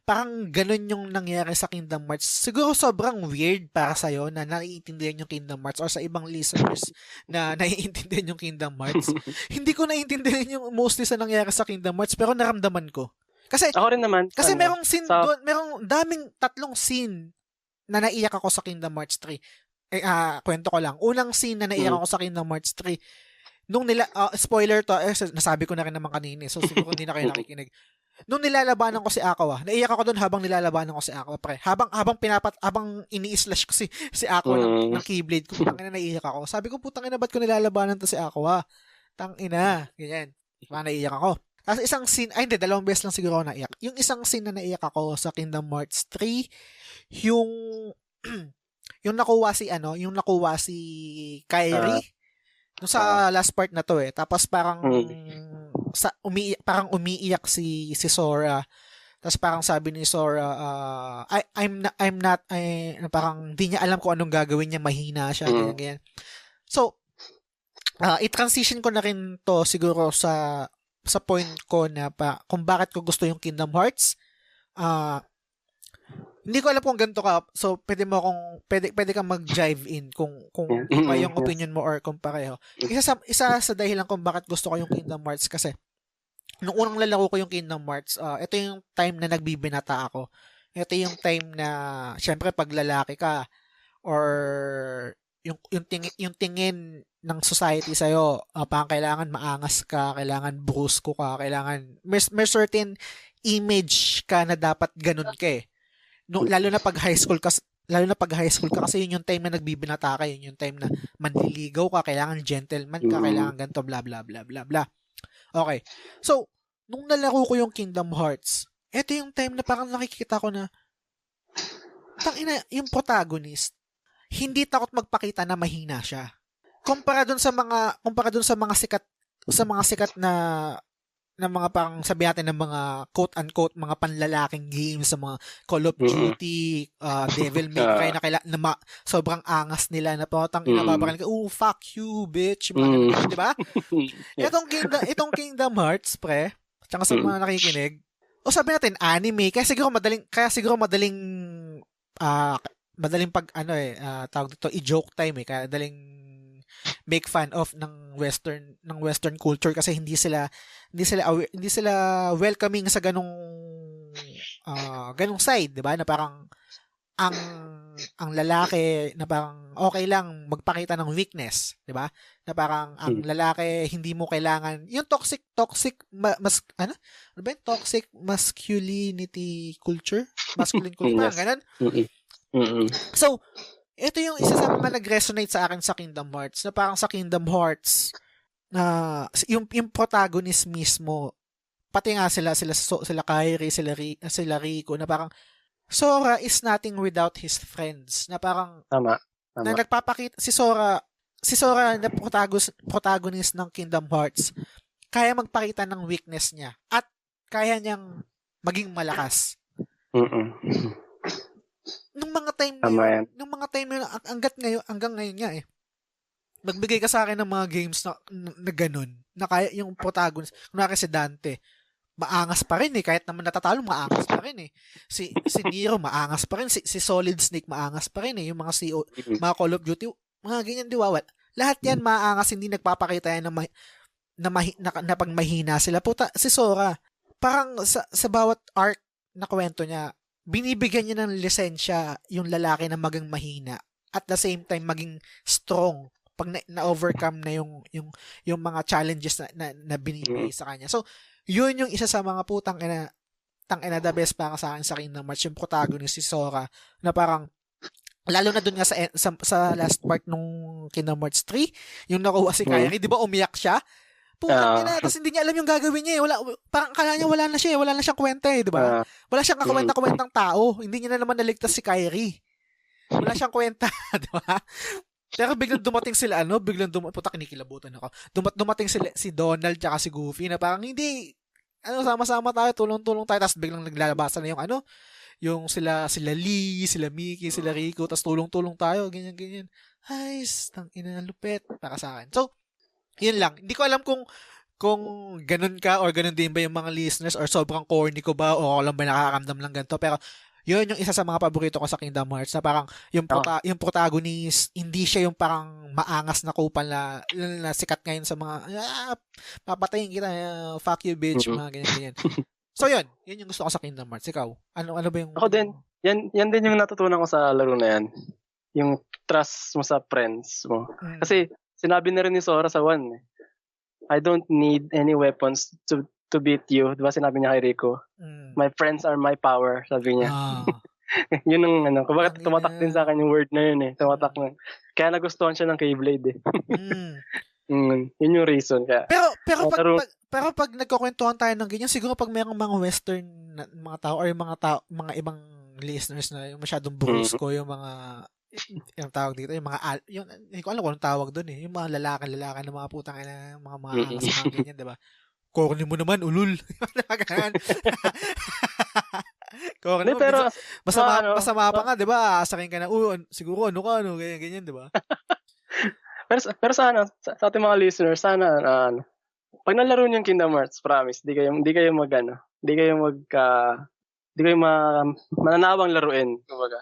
parang ganun yung nangyari sa Kingdom Hearts. Siguro sobrang weird para sa'yo na naiintindihan yung Kingdom Hearts or sa ibang listeners na naiintindihan yung Kingdom Hearts. Hindi ko naiintindihan yung mostly sa nangyari sa Kingdom Hearts pero naramdaman ko. Kasi Ako rin naman. kasi merong scene doon, merong daming tatlong scene na naiyak ako sa Kingdom Hearts 3. Kwento ko lang. Unang scene na naiyak ako sa Kingdom Hearts 3, nung spoiler to, nasabi ko na rin naman kanina, so siguro hindi na kayo nakikinig. Nung nilalabanan ko si Aqua, naiyak ako doon habang nilalabanan ko si Aqua, pre. Habang ini-slash ko si Aqua ng Keyblade ko, putang ina, naiyak ako. Sabi ko, putang ina, ba't ko nilalabanan to si Aqua? Tang ina, ganyan. Naiyak ako. Tapos isang scene, dalawang beses lang siguro ako naiyak. Yung isang scene na naiyak ako sa Kingdom Hearts 3, yung nakuha si Kairi, nung sa last part na to eh. Tapos parang umiiyak si Sora. Tapos parang sabi ni Sora, parang di niya alam kung anong gagawin niya, mahina siya, ganyan. So, i-transition ko na rin to siguro sa point ko na kung bakit ko gusto yung Kingdom Hearts. Hindi ko alam kung ganito ka. So, pwede kang mag-jive in kung iba yung opinion mo or kung pareho. Isa sa dahilan kung bakit gusto ko yung Kingdom Hearts kasi nung unang lalaro ko yung Kingdom Hearts, ito yung time na nagbibinata ako. Ito yung time na syempre pag lalaki ka or yung tingin ng society sa'yo, parang kailangan maangas ka, kailangan brusko ka, kailangan may certain image ka na dapat ganun ka eh. No, lalo na pag high school ka kasi yun yung time na nagbibinata ka, yun yung time na manliligaw ka, kailangan gentleman ka, kailangan ganito, bla bla bla bla bla. Okay. So, nung nalaro ko yung Kingdom Hearts, eto yung time na parang nakikita ko na yung protagonist hindi takot magpakita na mahina siya. Kumpara dun sa mga sikat na mga parang sabi natin ng mga quote-unquote mga panlalaking games sa mga Call of Duty, Devil May Cry na sobrang angas nila na potang inababaran ka, fuck you, bitch, mga di ba? Itong Kingdom Hearts, pre, tsaka sa mga nakikinig, o sabi natin anime, kaya siguro madaling tawag dito, i-joke time eh, kaya madaling make fun of ng western culture kasi hindi sila welcoming sa ganung side, 'di ba? Na parang ang lalaki na parang okay lang magpakita ng weakness, 'di ba? Na parang ang lalaki hindi mo kailangan yung toxic toxic masculinity culture, masculine culture, ganun. So, ito yung isa sa mga nag-resonate sa akin sa Kingdom Hearts, na parang sa Kingdom Hearts na yung protagonist mismo, pati nga sila Kairi, sila Rico, na parang Sora is nothing without his friends, na parang tama. Na nagpapakita si Sora na protagonist ng Kingdom Hearts, kaya magpakita ng weakness niya at kaya niyang maging malakas. Nung mga time na hanggang ngayon nga eh. Magbigay ka sa akin ng mga games na ganun, na kaya yung protagonist, kunwari si Dante, maangas pa rin eh, kahit naman natatalo, maangas pa rin eh. Si Nero, maangas pa rin. Si Solid Snake, maangas pa rin eh. Yung mga mga Call of Duty, mga ganyan diwawat. Lahat yan maangas, hindi nagpapakita yan na pag mahina sila. Puta, si Sora, parang sa bawat arc na kwento niya, binibigyan niya ng lisensya yung lalaki na maging mahina at the same time maging strong pag na-overcome na yung mga challenges na binibigay sa kanya. So, yun yung isa sa mga putang ina the best para sa akin sa Kingdom Hearts, yung protagonist si Sora, na parang lalo na dun nga sa last part nung Kingdom Hearts 3, yung nakuha si Kairi, di ba umiyak siya? Putang ina, tapos hindi niya alam yung gagawin niya eh. Parang akala niya wala na siya, wala na siyang kwenta eh, di ba? Wala siyang kakwenta-kwentang tao. Hindi niya na naman naligtas si Kairi. Wala siyang kwenta, di ba? Pero biglang dumating sila, puta, kinikilabutan ako. Dumating sila, si Donald tsaka si Goofy na parang hindi, sama-sama tayo, tulong-tulong tayo, tapos biglang naglalabasan na yung sila Lee, sila Mickey, sila Rico, tapos tulong-tulong tayo, ganyan-ganyan. Ay, tang ina, lupet para sa akin. So, yun lang. Hindi ko alam kung ganun ka or ganun din ba yung mga listeners or sobrang corny ko ba o ako lang ba nakakaramdam lang ganito. Pero yun yung isa sa mga paborito ko sa Kingdom Hearts na parang yung protagonist, hindi siya yung parang maangas na kupal na sikat ngayon sa mga papatayin kita, fuck you bitch, mga ganyan-ganyan. So yun yung gusto ko sa Kingdom Hearts. Ikaw, ano ba yung... Ako din, yan din yung natutunan ko sa laro na yan. Yung trust mo sa friends mo. Kasi sinabi na rin ni Sora sa 1 I don't need any weapons to beat you. Diba sinabi niya kay Rico? My friends are my power, sabi niya. Yun ang kumbaga tumatak din sa akin yung word na yun Tumatak na. Kaya nagustuhan siya ng Keyblade yun yung reason. Kaya, pero pag nagkukwentuhan tayo ng ganyan, siguro pag mayroong mga western na, mga tao or mga ibang listeners na yung masyadong brusco, yung mga yung tawag dito, yung mga hindi ko alam kung anong tawag doon yung mga lalaki ng mga putang ina, mga angas, mga ganyan, diba? Corny mo naman, ulul. Corny mo, pero masama pa nga, diba? Asakin ka na, siguro ganyan, diba? pero sana, sa ating mga listeners, sana, pag nalaro niyo yung Kingdom Hearts, promise, di kayo mananawang laruin. Kumbaga.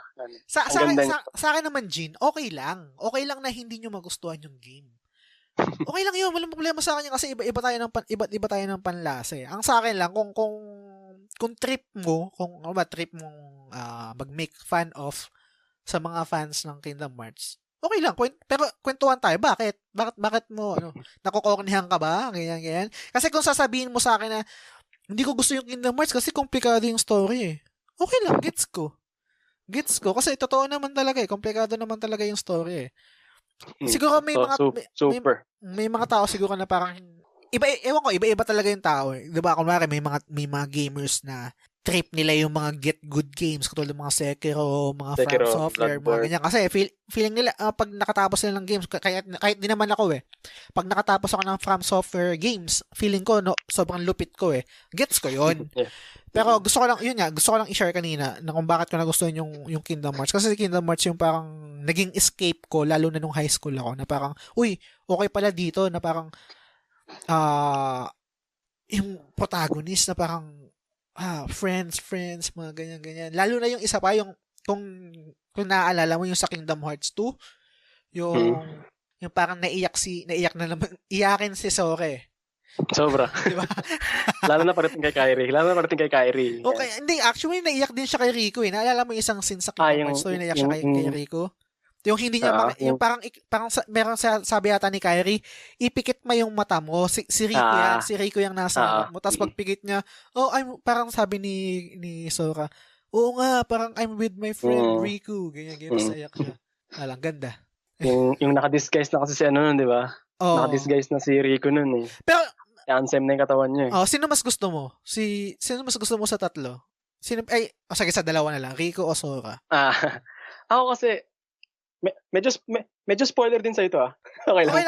Sa akin naman, Jean, okay lang. Okay lang na hindi nyo magustuhan yung game. Okay lang yun. Walang problema sa akin kasi iba tayo ng panlasa Ang sa akin lang, kung trip mo, trip mong mag-make fun of sa mga fans ng Kingdom Hearts, okay lang. Pero kwentuhan tayo. Bakit mo, nakukornihan ka ba? Ganyan. Kasi kung sasabihin mo sa akin na, hindi ko gusto yung Kingdom Hearts kasi komplikado yung story Okay lang, gets ko. Kasi totoo naman talaga komplikado naman talaga yung story Siguro may mga tao siguro na parang iba talaga yung tao 'Di ba? Kunwari may mga gamers na trip nila yung mga get good games katulad ng mga Sekiro, mga From Software, mga ganyan. Kasi feeling nila pag nakatapos sila ng games, kahit din naman ako pag nakatapos ako ng From Software games, feeling ko sobrang lupit ko Gets ko yun. Pero gusto ko lang i-share kanina na kung bakit ko nagustuhan yung Kingdom Hearts. Kasi Kingdom Hearts yung parang naging escape ko, lalo na nung high school ako, na parang, okay pala dito, na parang, yung protagonist na parang, friends, mga ganyan. Lalo na yung isa pa, yung, kung naaalala mo yung sa Kingdom Hearts 2, yung parang naiyak na naman, iyakin si Sora Sobra. Diba? Lalo na parating kay Kyrie. Okay, hindi, actually, naiyak din siya kay Rico Naalala mo yung isang scene sa Kingdom Hearts 2, naiyak siya kay Rico? Yung hindi niya, yung parang meron sabi yata ni Kyrie, ipikit mo yung mata mo. Si Rico yung nasa mo. Tapos pagpikit niya, parang sabi ni Sora, oo nga, parang I'm with my friend Rico. Ganyan, sayak siya. Alang, ganda. yung naka-disguise na kasi si nun, di ba? Naka-disguise na si Rico nun Pero, ansem na yung katawan niya sino mas gusto mo? Sino mas gusto mo sa tatlo? Sige, sa dalawa na lang. Rico o Sora? Ako kasi, medyo spoiler din sa ito Okay lang.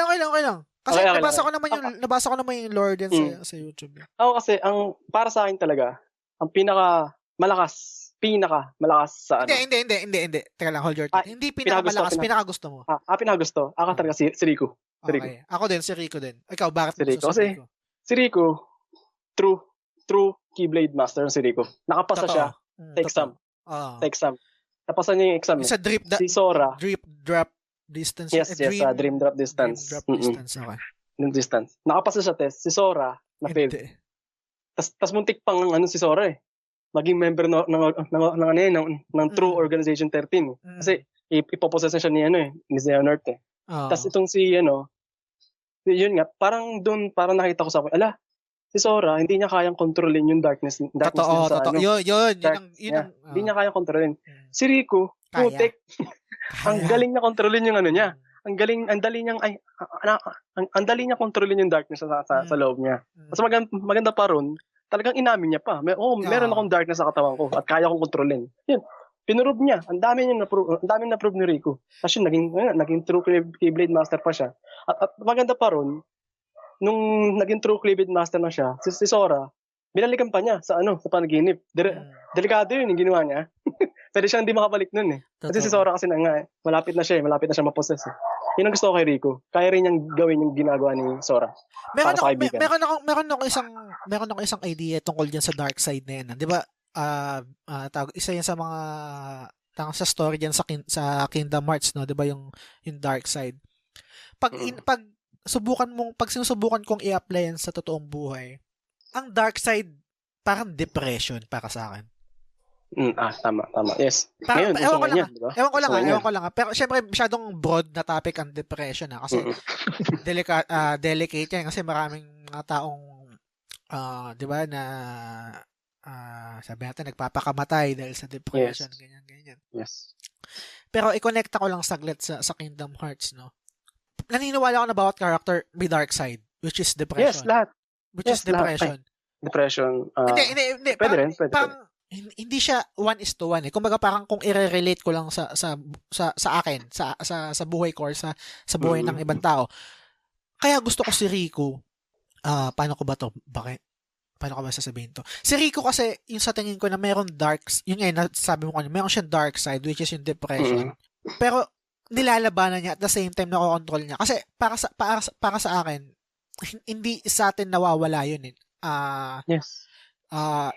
Kasi nabasa ko naman yung lore din sa YouTube. Ako kasi, para sa akin talaga, ang pinakamalakas sa Hindi. Teka lang, hold your thought. Hindi pinakamalakas, pinakagusto mo. Pinakagusto. Ako talaga si Rico. Okay. Ako din, si Rico din. Ikaw, bakit si Rico? Kasi, si Rico, true Keyblade Master si Rico. Nakapasa siya sa exam. Napasan niya yung exam. Sa si Sora. Drop distance. Yes, dream drop distance. Okay. Dream distance. Nakapasa siya test. Si Sora, na-fail. Tas muntik pang si Sora maging member ng True Organization 13. Kasi ipopossess na siya ni Xehanort Tas itong yun nga, parang nakita ko sa akin, si Sora, hindi niya kayang kontrolin yung darkness Totoo. Yun. Hindi niya kayang kontrolin. Si Rico, putik. Ang galing niya kontrolin yung niya. Ang dali niya kontrolin yung darkness sa loob niya. Mas maganda pa ron, talagang inamin niya pa. Meron akong darkness sa katawan ko at kaya kong kontrolin. Yun. Pinurove niya. Ang dami na-prove ni Riku. Tapos yun, naging true Keyblade Master pa siya. At maganda pa ron, nung naging true Keyblade Master na siya, si Sora, binalikan pa niya sa panaginip. Delikado yun yung ginawa niya. Pwede siyang hindi makabalik nun eh. Kasi si Sora kasi malapit na siya maposes eh. Yun ang gusto ko kay Riku. Kaya rin niyang gawin yung ginagawa ni Sora. Meron ako isang idea tungkol dyan sa dark side na yan. Di ba, isa yan sa mga sa story dyan sa Kingdom Hearts, no? Di ba yung dark side? Pag sinusubukan kong i-apply yan sa totoong buhay, ang dark side parang depression para sa akin. Tama. Yes. Ngayon, ewan ko lang. Diba? Pero syempre, masyadong broad na topic ang depression. Kasi delicate yan. Kasi maraming mga taong, di ba, na sabi natin, nagpapakamatay dahil sa depression. Yes. Ganyan. Yes. Pero i-connect ko lang saglit sa Kingdom Hearts, no? Naniniwala ako na bawat character may dark side, which is depression. Yes, lahat. Which is depression. Depression. Hindi. Pwede rin. Hindi siya 1:1 eh. Kumbaga parang kung i-relate ko lang sa akin, sa buhay ko or sa buhay ng ibang tao. Kaya gusto ko si Riku. Paano ko ba sasabihin to? Si Riku kasi yung sa tingin ko na mayroong yung sabi mo kanina, mayroon siyang dark side which is yung depression. Pero nilalabanan niya at the same time nakokontrol niya. Kasi para sa akin, hindi sa atin nawawala yun eh. Yes.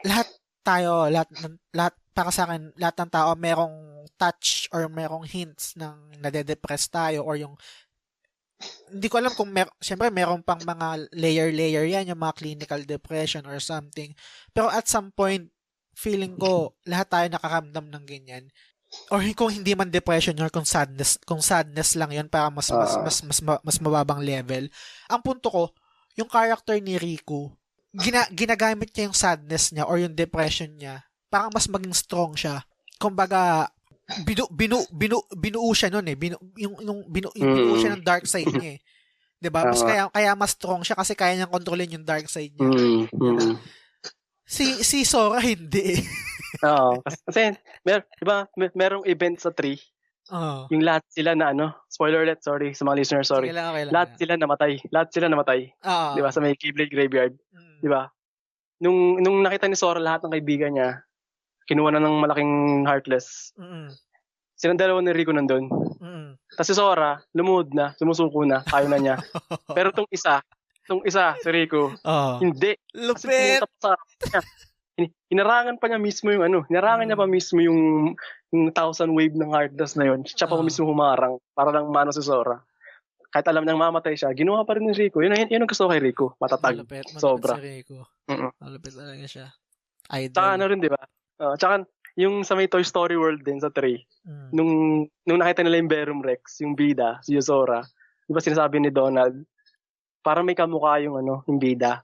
Lahat para sa akin, lahat ng tao merong touch or merong hints ng nade-depress tayo or yung hindi ko alam kung syempre meron pang mga layer yan, yung mga clinical depression or something. Pero at some point, feeling ko lahat tayo nakaramdam ng ganyan. Or kung hindi man depression or kung sadness lang yun para mas mababang level. Ang punto ko, yung character ni Riku, ginagamit niya yung sadness niya or yung depression niya parang mas maging strong siya. Kumbaga binuo siya noon eh. Binuo siya ng dark side niya eh. 'Di ba? Mas kaya mas strong siya kasi kaya niyang kontrolin yung dark side niya. Diba? Si Sora hindi eh. Oo. Kasi diba, merong event sa 3. Yung lahat sila na spoiler alert, sorry sa mga listeners, sorry. Okay lang. Lahat sila namatay. Di ba? Sa may Keyblade Graveyard. Di ba? Nung nakita ni Sora lahat ng kaibigan niya, kinuha na ng malaking Heartless. Silang dalawa ni Riku nandun. Tapos si Sora, lumuhod na, sumusuko na, ayaw na niya. Pero tong isa, si Riku, hindi. Lupit! Hinarangan pa niya mismo yung yung 1,000 wave ng Heartless na yun. Siya pa mismo humarang para lang mano si Sora. Kahit alam niyang mamatay siya, ginawa pa rin ni Riku. Yun ang gusto ko kay Riku. Matatag. Malupit Sobra. Si Riku. Malupit talaga siya. Idol. Tsaka rin, di ba? Tsaka yung sa may Toy Story World din sa 3, nung nakita nila yung Verum Rex, yung bida, si Sora, di ba sinasabi ni Donald, parang may kamukha yung bida.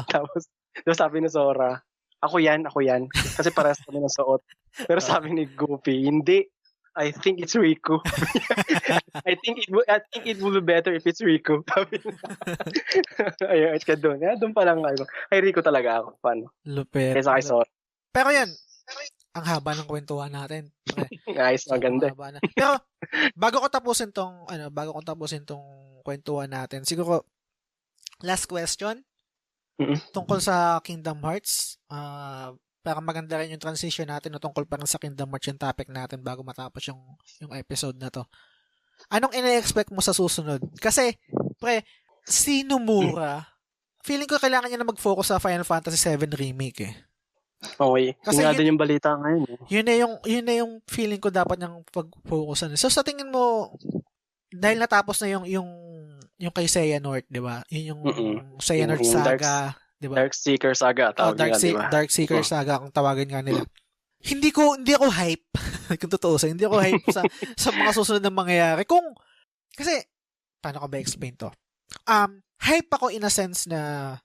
Tapos, di ba sabi ni Sora, ako yan. Kasi parehas kami ng suot. Pero sabi ni Goofy, hindi. I think it's Riku. I think it will be better if it's Riku. Ayun, ka doon. Doon pa lang ako. Ay, Riku talaga ako. Paano? Lupit. Kaysa kay Sora. Pero yan, ang haba ng kwentuhan natin. Nice, maganda. Pero, bago ko tapusin tong kwentuhan natin, siguro, last question, tungkol sa Kingdom Hearts, para maganda rin yung transition natin tungkol pa rin sa Kingdom Hearts yung topic natin bago matapos yung episode na to. Anong ina-expect mo sa susunod? Kasi, si Nomura, feeling ko kailangan niya na mag-focus sa Final Fantasy VII Remake eh. Okay. Kasi yun yung balita ngayon. Yun na yung feeling ko dapat niyang pag-focusan. So, sa tingin mo, dahil natapos na yung kay Xehanort, di ba? Yun yung Xehanort Saga, di ba? Darkseeker Saga, tawag nila, di ba? Darkseeker Saga, kung tawagin nga nila. Hindi ako hype. Kung totoo hindi ako hype sa mga susunod na mangyayari. Kasi, paano ko ba explain to? Hype ako in a sense na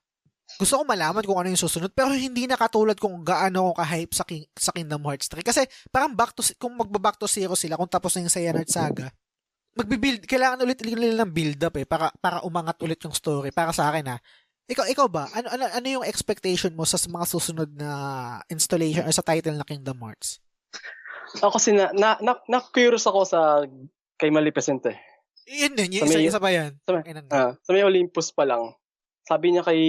gusto ko malaman kung ano yung susunod, pero hindi na katulad kung gaano ako ka-hype sa Kingdom Hearts 3. Kasi, parang kung magba-back to zero sila, kung tapos na yung Xehanort Saga, kailangan ulit nila ng build-up para umangat ulit yung story. Para sa akin Ikaw ba? Ano yung expectation mo sa mga susunod na installation or sa title na Kingdom Hearts? Ako kasi na-curious ako kay Maleficent eh. Yun din, Sa may- isa pa yan. sa may- Ayun ang- Sa may Olympus pa lang. Sabi niya kay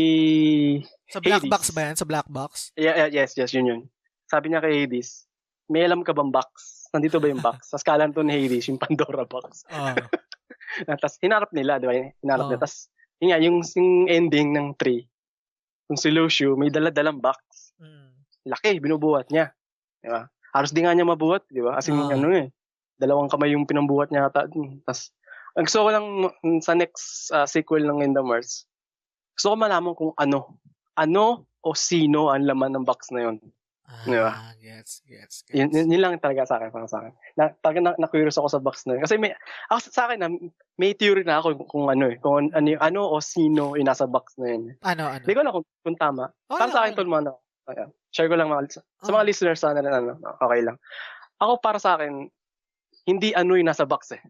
Sa black Hades. box ba yan? Sa black box? Yes, yun. Sabi niya kay Hades, may alam ka bang box? Nandito ba yung box? Sa skala to ni Hades, yung Pandora box. Oo. Tapos hinarap nila, di ba? Hinarap Oo. nila. Tapos yun nga, yung ending ng 3, yung si Lucio, may dala-dalang box. Mm. Laki, binubuhat niya. Di ba? Halos di nga niya mabuhat, di ba? Kasi Oo. dalawang kamay yung pinambuhat niya ata. Tapos, ang gusto ko lang sa next sequel ng Kingdom Hearts, gusto ko malaman kung ano o sino ang laman ng box na yun. Diba? Gets. Yun lang talaga sa akin, para sa akin. Talaga na-curious ako sa box na yun. Kasi ako sa akin, may theory na ako kung kung ano o sino yung nasa box na yun. Ano? Hindi ko alam kung tama. Para sa akin, Tolmano, share ko lang sa mga listeners sana na okay lang. Ako para sa akin, hindi ano yung nasa box eh.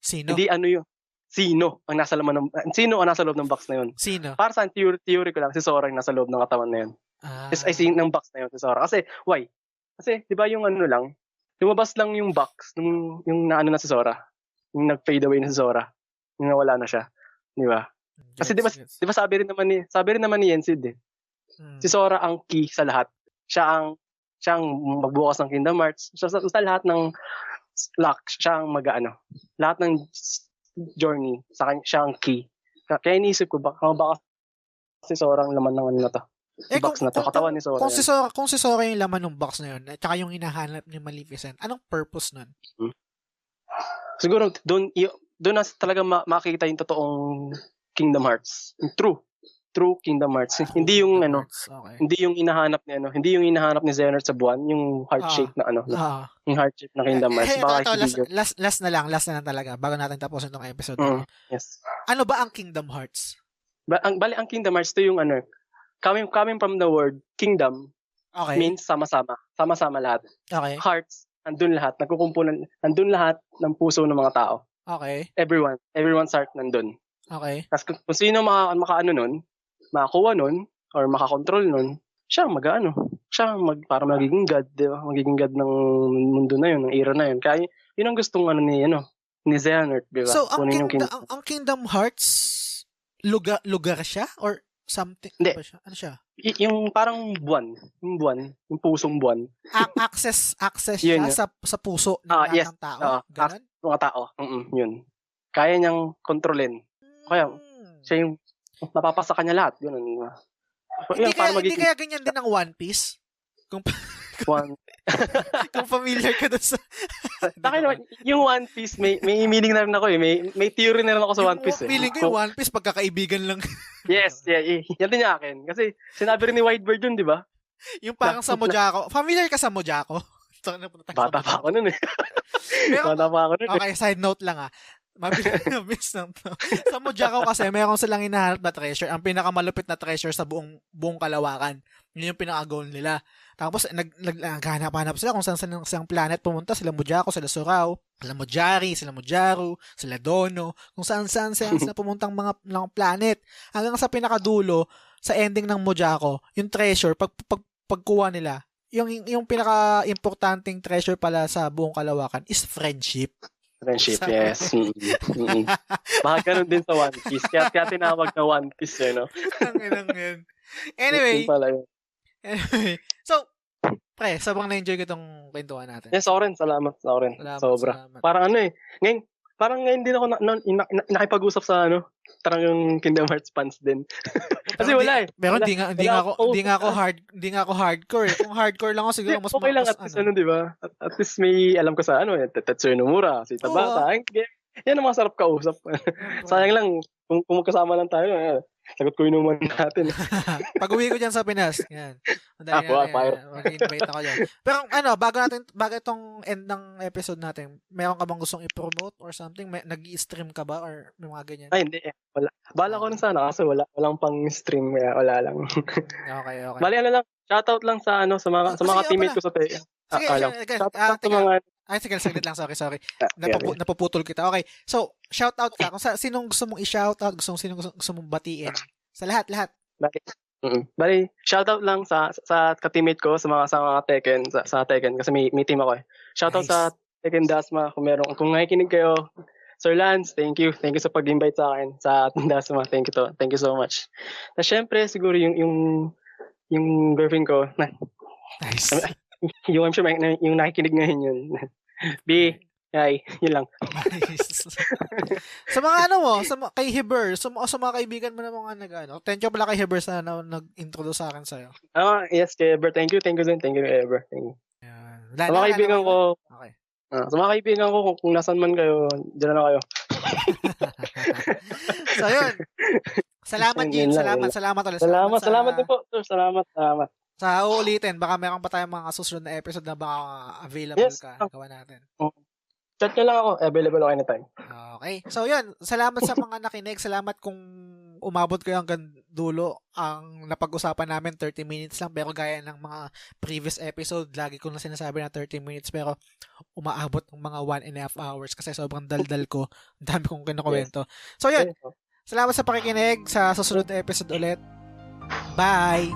Sino? Hindi ano yung sino ang nasa loob ng box na yun. Sino? Para sa theory ko lang, si Sora yung nasa loob ng katawan na yun. I see ng box na yun si Sora. Kasi, why? Kasi, di ba yung lang, lumabas lang yung box, yung naano na si Sora. Yung nag-fade away na si Sora. Yung nawala na siya. Di ba? Kasi di ba sabi rin naman ni Yensid eh. Si Sora ang key sa lahat. Siya ang magbukas ng Kingdom Hearts. Sa lahat ng lock, siya ang lahat ng journey, siya ang key. Kaya iniisip ko, baka si Sora ang laman ng na to. Box na to, katawan ni Sora. Kung si Sora yung laman ng box na yun, at saka yung hinahanap ni Maleficent, anong purpose nun? Siguro, doon na talaga makikita yung totoong Kingdom Hearts. True Kingdom Hearts. Hindi yung Okay. hindi yung hinahanap ni Xehanort sa buwan, yung heart shape na yung heart shape na Kingdom Hearts. Baka last na lang talaga bago natin tapusin tong episode. Yes. Ano ba ang Kingdom Hearts? Ang Kingdom Hearts to yung coming from the word kingdom means sama-sama. Sama-sama lahat. Okay. Hearts, andun lahat, nagkukumpulan, andun lahat ng puso ng mga tao. Okay. Everyone's heart nandun. Okay. Kasi kung sino makakuha nun, or makakontrol nun, siya para magiging god, di ba? Magiging god ng mundo na yun, ng era na yun. Kaya yun ang gustong ni Xehanort, di ba? So, ang Kingdom Hearts, lugar siya? Or something? Hindi. Ano siya? Yung parang buwan, yung pusong buwan. Ang access siya sa puso ng lahat ng tao? Ganun? Mga tao, yun. Kaya niyang kontrolin. Kaya, siya yung mapapasa kanya lahat. Ganun. Hindi kaya ganyan din ang One Piece? Kung familiar ka dun sa... Yung One Piece, may meaning na rin ako eh. May theory na rin ako sa One Piece eh. Feeling ko yung One Piece, pagkakaibigan lang. Yes, yan din yung akin. Kasi sinabi rin ni Whitebird yun, di ba? Yung parang sa Mojako. Familiar ka sa Mojako? Bata pa ako nun eh. Okay, side note lang mabilis lang to. Sa Mojako kasi, meron silang hinahanap na treasure. Ang pinakamalupit na treasure sa buong Kalawakan. Yun yung pinaka-goal nila. Tapos, naghanap-hanap sila kung saan silang planet pumunta. Sila Mojako, sila Surao, sila Mojari, sila Mojaru, sila Dono. Kung saan sila pumuntang mga planet. Hanggang sa pinakadulo, sa ending ng Mojako, yung treasure, pagkuha nila, yung pinaka-importanting treasure pala sa buong Kalawakan is friendship. Friendship, yes. Baka ganun din sa One Piece. Kaya tinawag na One Piece, no? Anyway, so, pre, sobrang na-enjoy ko itong kwentuhan natin. Yes, ako rin. Salamat. Sobra. Salamat. Parang ngayon din ako nakipag-usap sa talagang Kingdom Hearts fans din. Kasi wala eh. Pero hindi nga ako hardcore. Kung hardcore lang ako siguro mas okay lang at least di ba? At least may alam ko sa Tetsuya Nomura, si Tabata. Yan ang masarap kausap. Sayang lang kung magkasama lang tayo. Sagot ko yun naman natin. Pag-uwi ko dyan sa Pinas. Yan. Mag-invite ako dyan. Pero bago itong end ng episode natin, meron ka bang gustong i-promote or something? Nag-i-stream ka ba or may mga ganyan? Ay, hindi. Wala. Bala ko rin sana kasi walang pang-stream. Kaya wala lang. Okay. Bali, lang. Shoutout lang sa mga teammate ko sa TEA. Shoutout sa mga... Ay, sige, saglit lang. Sorry. Napuputol kita. Okay. So, shoutout ka. Kung sinong gusto mong i-shoutout, sinong gusto mong batiin. Sa lahat. Bali, shoutout lang sa ka-teammate ko sa mga Tekken, sa Tekken kasi may team ako eh. Shoutout Nice. sa Tekken Dasma kung nakikinig kayo. Sir Lance, thank you. Thank you sa pag-invite sa akin sa Dasma. Thank you so much. Na syempre siguro yung girlfriend ko, Nice. yung I'm sure yung nakikinig ngayon yun. B, hi, yun lang. Nice. Sa mga kay Heber, sa mga kaibigan mo na mga thank you pala kay Heber sa nag-introduce sa akin sa'yo. Yes, kay Ever. Thank you din. Thank you, Ever. Thank you. Yan. Sa mga kaibigan ko, Okay. sa mga kaibigan ko, kung nasan man kayo, dyan na kayo. So, yun. Salamat, Jin. Yun lang. Salamat ulit. Salamat din po, sir. Salamat. Sa uulitin, baka meron pa tayong mga susunod na episode na baka available Yes. ka. Gawa natin. Chat nyo lang ako. Available ako anytime. Okay. So, yun. Salamat sa mga nakinig. Salamat kung umabot kayo hanggang dulo. Ang napag-usapan namin, 30 minutes lang. Pero gaya ng mga previous episode, lagi ko na sinasabi na 30 minutes. Pero umaabot ng mga 1.5 hours kasi sobrang daldal ko. Ang dami kong kinukwento. So, yun. Salamat sa pakikinig. Sa susunod na episode ulit. Bye!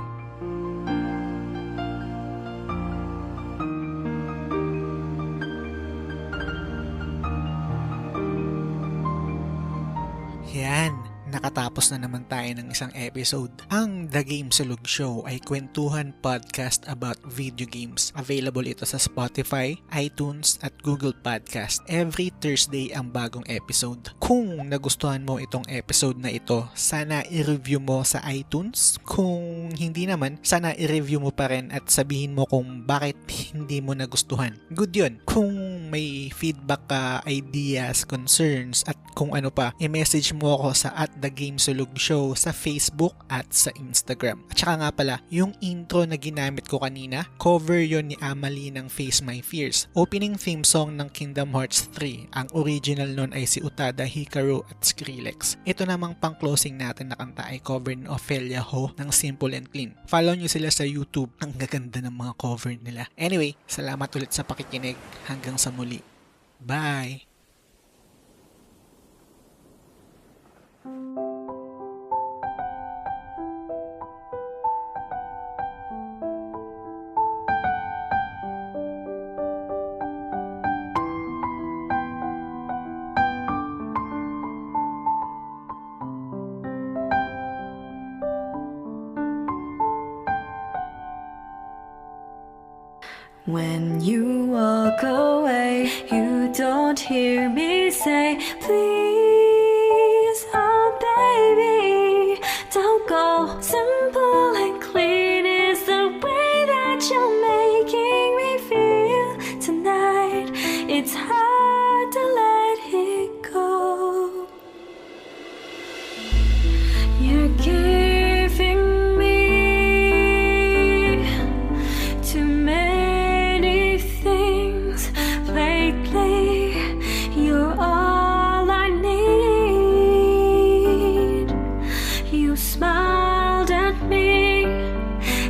Yan, nakatapos na naman tayo ng isang episode. Ang The Gamesulog Show ay kwentuhan podcast about video games. Available ito sa Spotify, iTunes at Google Podcast. Every Thursday ang bagong episode. Kung nagustuhan mo itong episode na ito, sana i-review mo sa iTunes. Kung hindi naman, sana i-review mo pa rin at sabihin mo kung bakit hindi mo nagustuhan. Good yun. Kung may feedback ka, ideas, concerns at kung ano pa, i-message mo ako sa @thegamesulog show sa Facebook at sa Instagram. At saka nga pala, yung intro na ginamit ko kanina, cover yon ni Amalie ng Face My Fears. Opening theme song ng Kingdom Hearts 3. Ang original nun ay si Utada, Hikaru at Skrillex. Ito namang pang-closing natin na kanta ay cover ni Ophelia Ho ng Simple and Clean. Follow nyo sila sa YouTube. Ang gaganda ng mga cover nila. Anyway, salamat ulit sa pakikinig. Hanggang sa muli. Bye! When you walk away, you don't hear me say, please, oh baby, don't go. Simple and clean is the way that you're making me feel tonight. It's hard to let it go. You're giving me too many things lately. You're all I need. You smiled at me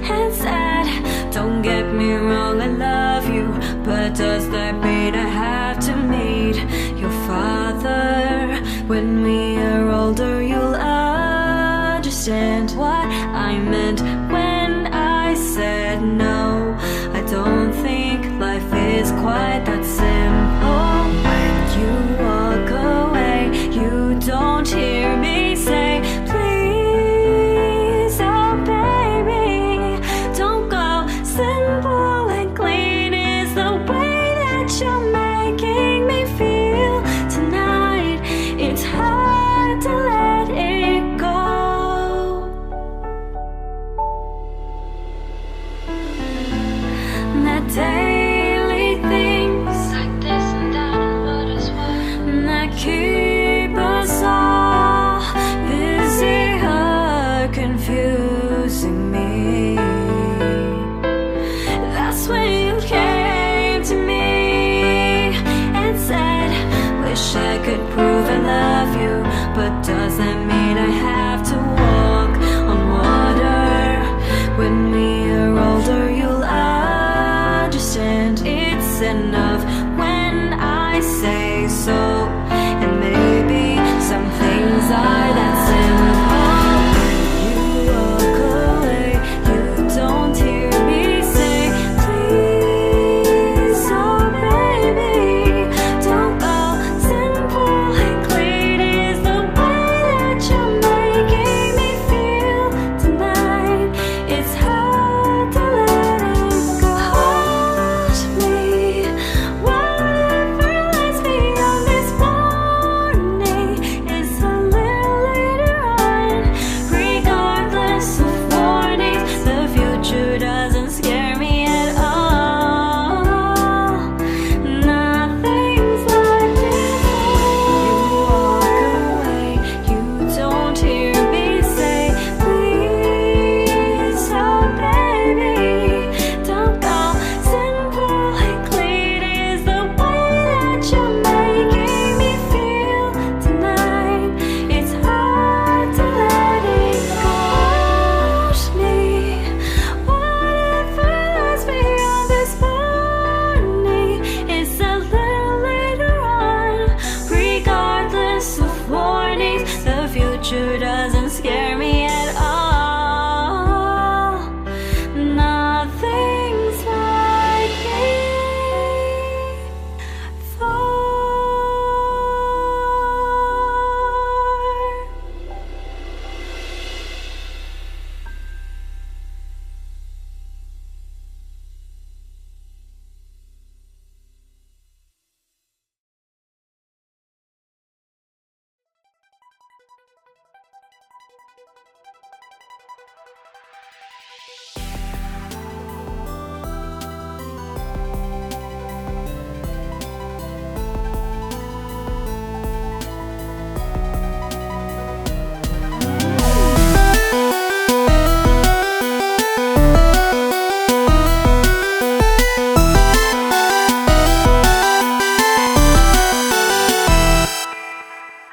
and said, don't get me wrong, I love you, but does that mean I have to meet your father? When we are older, you'll understand what I meant when I said no. I don't think life is quite that simple. When you walk away, you don't hear me say, please, oh baby, don't go. Simple and clean is the way that you're making me feel tonight. It's hard to let it go. That daily things like this and that and what is what that keep us all busy or confusing me. That's when you came to me and said, wish I could prove I love you, but does that mean I have to walk on water? When we are older, you'll understand it's enough when I say so. And maybe some things are that simple. You walk away.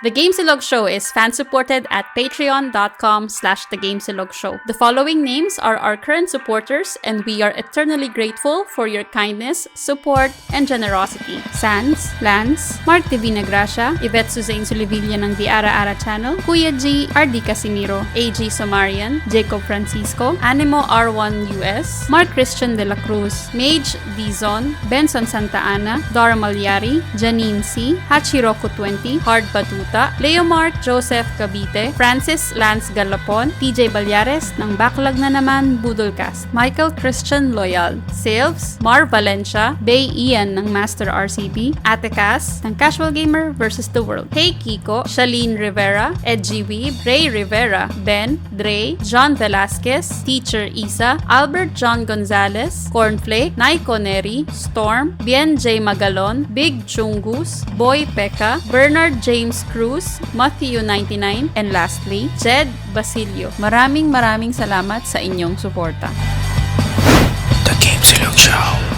The Gamesilog Show is fan-supported at patreon.com/thegamesilogshow. The following names are our current supporters and we are eternally grateful for your kindness, support, and generosity. Sans, Lance, Mark de Vinagracia, Yvette Suzanne Sulivilla ng The Ara Ara Channel, Kuya G, RD Casimiro, AG Somarian, Jacob Francisco, Animo R1 US, Mark Christian de la Cruz, Mage Dizon, Benson Santa Ana, Dora Malyari, Janine C, Hachiroku 20, Hard Batuta, Leo Mark Joseph Cavite, Francis Lance Galapon, TJ Balyares ng Backlog na naman Budolcast, Michael Christian Loyal, Silves, Mar Valencia, Bay Ian ng Master RCB, Ate Cass ng Casual Gamer vs. The World, Hey Kiko, Shalene Rivera, Edgy Weeb, Ray Rivera, Ben, Dre, John Velasquez, Teacher Isa, Albert John Gonzalez, Cornflake, Naiko Neri, Storm, Bien J. Magalon, Big Chungus, Boy Pekka, Bernard James Cruz, Matthew 99, and lastly, Jed Basilio. Maraming salamat sa inyong suporta. The Gamesilog Show.